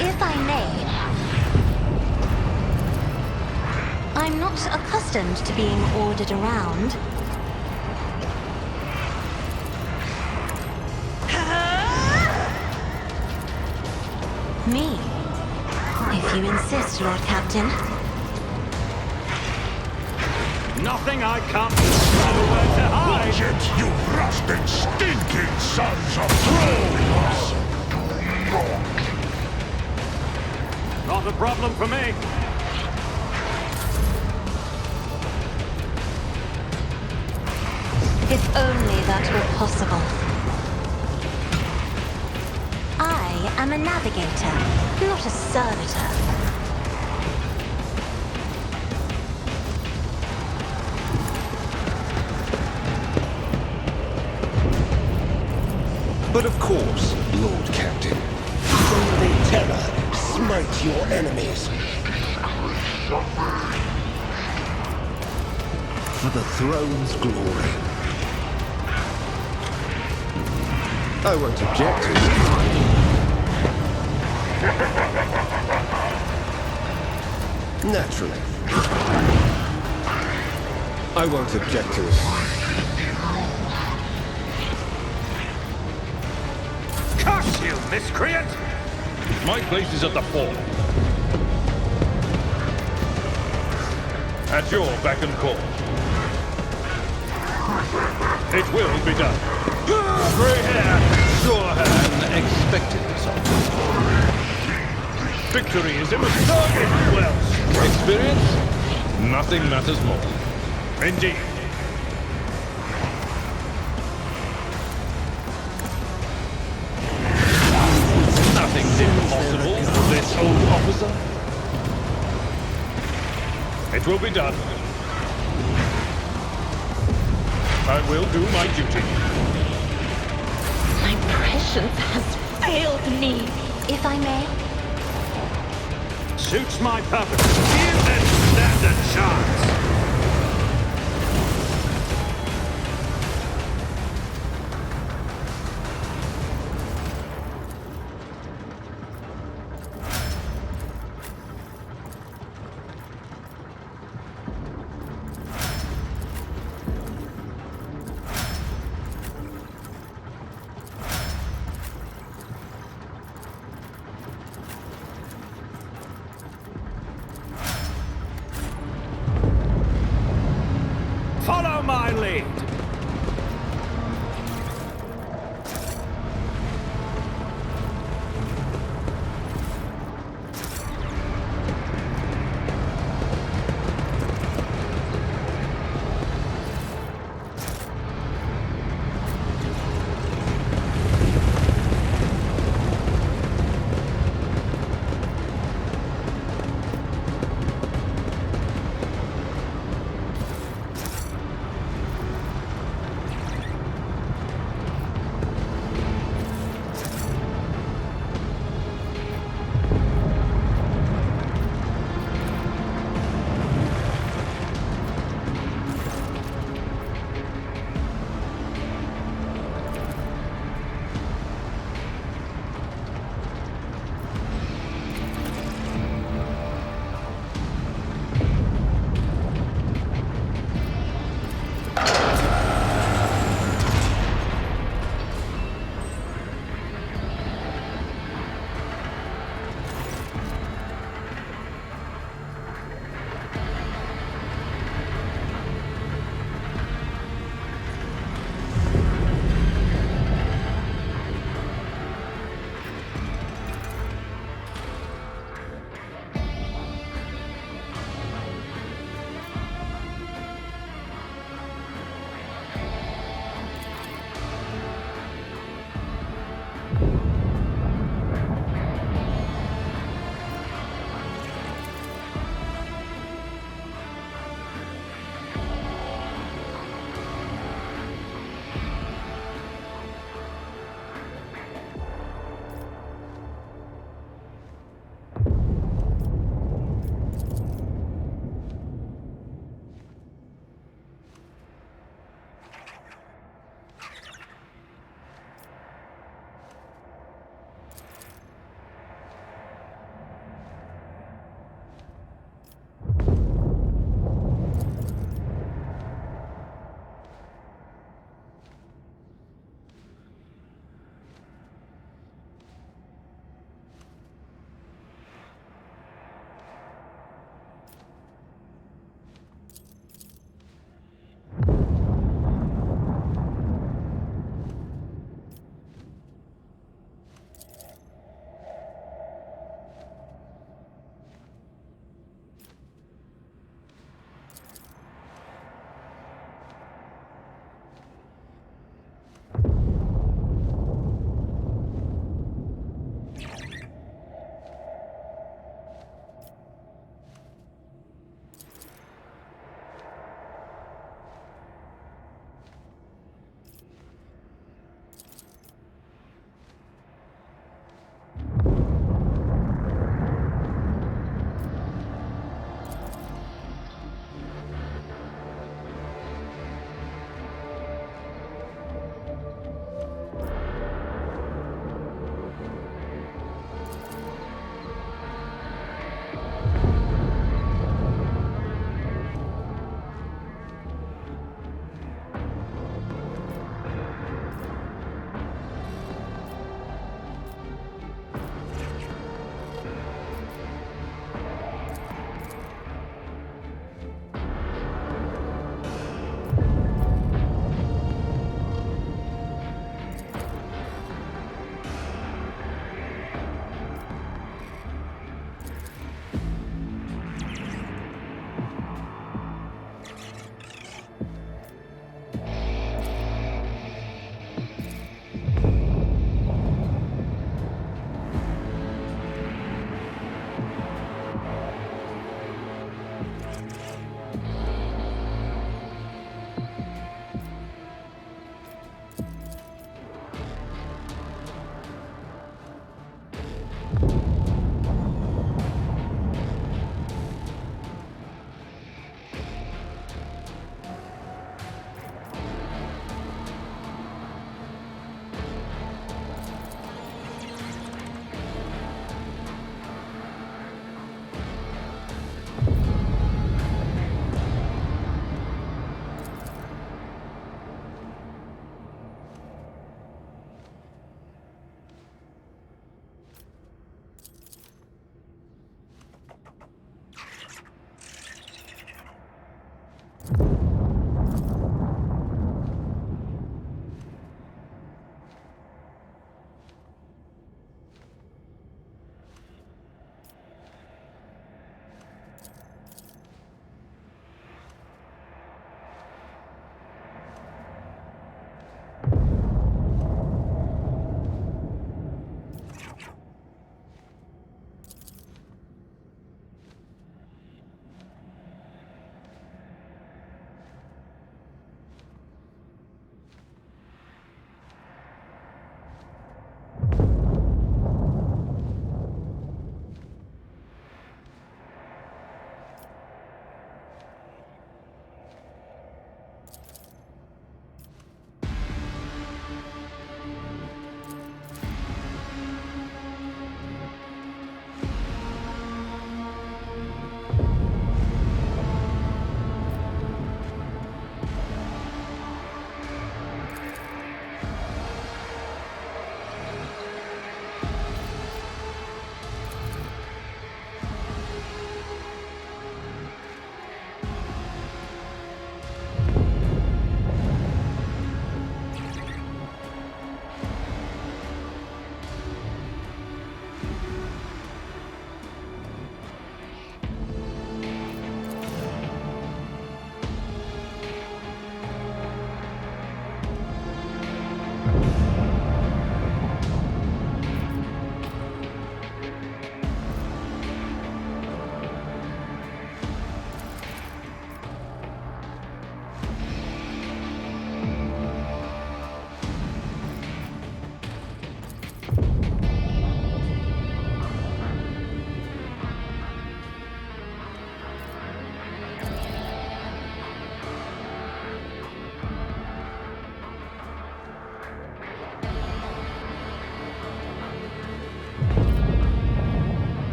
If I may, I'm not accustomed to being ordered around. Me, if you insist, Lord Captain. Nothing I can't do. Nowhere to hide. Watch it, you rusting, stinking sons of trolls! Not a problem for me. If only that were possible. I am a navigator, not a servitor. But of course, Lord Captain. Only terror. Smite your enemies. For the throne's glory. I won't object to it. Naturally. I won't object to it. Curse you, miscreant! My place is at the fore. At your beck and call. It will be done. Grey hair, sure an expected result. Victory is imminent. Well, experience? Nothing matters more. Indeed. Nothing's impossible for this old officer. It will be done. I will do my duty. My prescience has failed me. If I may, Suits my purpose. Give them stand a chance.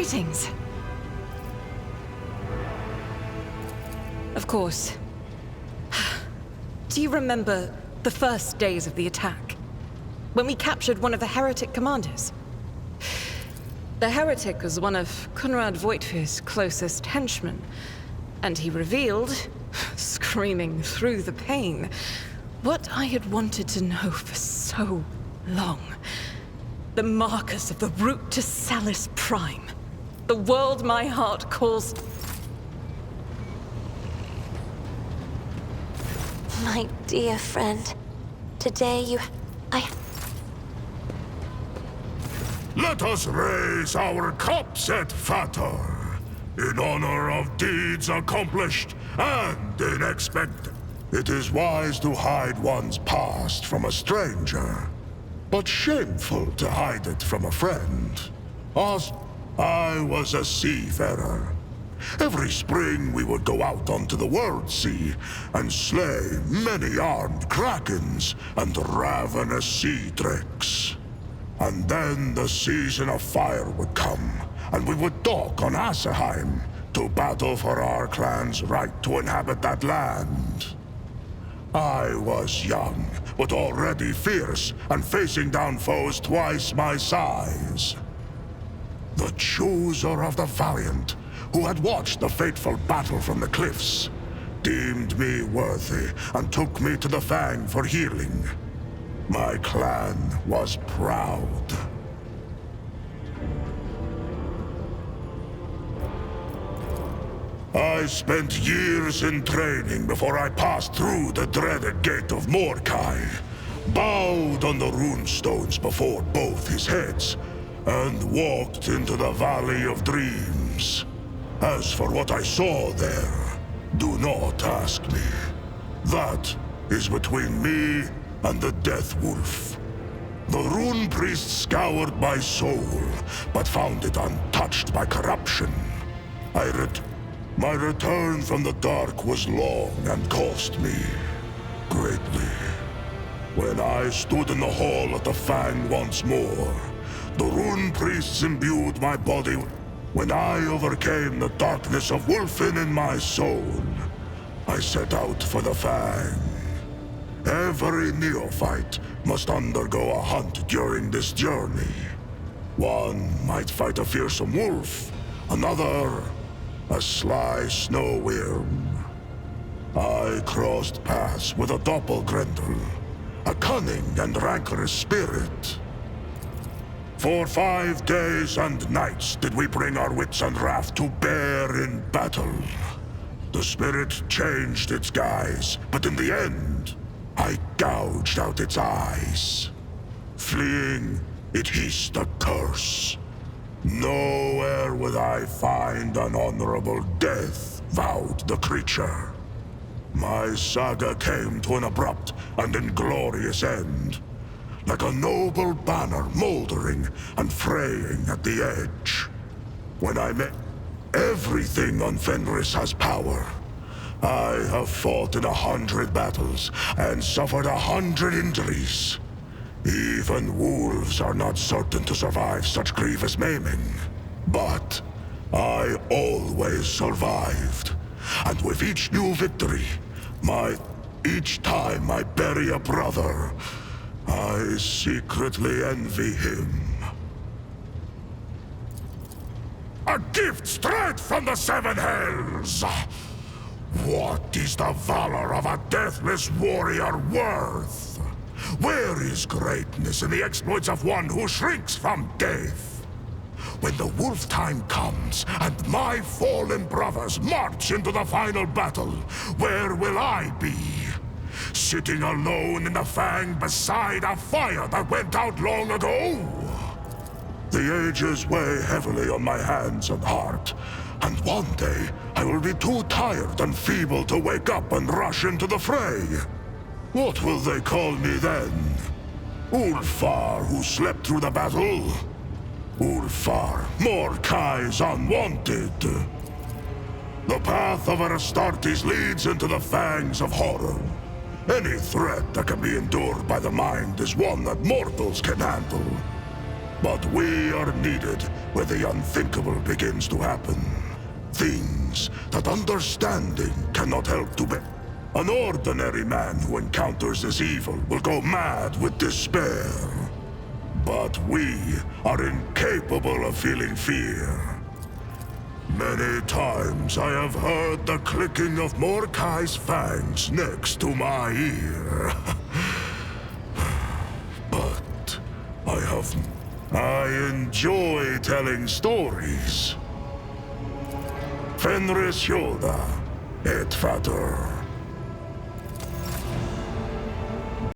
Greetings. Of course. Do you remember the first days of the attack? When we captured one of the heretic commanders? The heretic was one of Conrad Voigtfir's closest henchmen, and he revealed, screaming through the pain, what I had wanted to know for so long. The markers of the route to Salus Prime. The world my heart calls... My dear friend, today Let us raise our cups at Fator, in honor of deeds accomplished and unexpected. It is wise to hide one's past from a stranger, but shameful to hide it from a friend. I was a seafarer. Every spring we would go out onto the world sea and slay many armed krakens and ravenous sea tricks. And then the season of fire would come, and we would dock on Asaheim to battle for our clan's right to inhabit that land. I was young, but already fierce, and facing down foes twice my size. The chooser of the valiant, who had watched the fateful battle from the cliffs, deemed me worthy and took me to the Fang for healing. My clan was proud. I spent years in training before I passed through the dreaded gate of Mordkai, bowed on the runestones before both his heads, and walked into the Valley of Dreams. As for what I saw there, do not ask me. That is between me and the Death Wolf. The Rune Priest scoured my soul, but found it untouched by corruption. My return from the dark was long and cost me greatly. When I stood in the hall at the Fang once more, the Rune Priests imbued my body. When I overcame the darkness of Wolfen in my soul, I set out for the Fang. Every neophyte must undergo a hunt during this journey. One might fight a fearsome wolf, another a sly snow worm. I crossed paths with a doppelgrendel, a cunning and rancorous spirit. For 5 days and nights did we bring our wits and wrath to bear in battle. The spirit changed its guise, but in the end, I gouged out its eyes. Fleeing, it hissed a curse. Nowhere would I find an honorable death, vowed the creature. My saga came to an abrupt and inglorious end, like a noble banner moldering and fraying at the edge. When I met everything on Fenris has power. I have fought in 100 battles and suffered 100 injuries. Even wolves are not certain to survive such grievous maiming. But I always survived. And with each new victory, each time I bury a brother, I secretly envy him. A gift straight from the Seven Hells! What is the valor of a deathless warrior worth? Where is greatness in the exploits of one who shrinks from death? When the wolf time comes, and my fallen brothers march into the final battle, where will I be? Sitting alone in the Fang beside a fire that went out long ago? The ages weigh heavily on my hands and heart, and one day I will be too tired and feeble to wake up and rush into the fray. What will they call me then? Ulfar, who slept through the battle? Ulfar, Mordkai's unwanted. The path of Astartes leads into the fangs of horror. Any threat that can be endured by the mind is one that mortals can handle. But we are needed where the unthinkable begins to happen. Things that understanding cannot help to bear. An ordinary man who encounters this evil will go mad with despair. But we are incapable of feeling fear. Many times I have heard the clicking of Mordecai's fangs next to my ear. But I enjoy telling stories. Fenris Yoda, et Vater.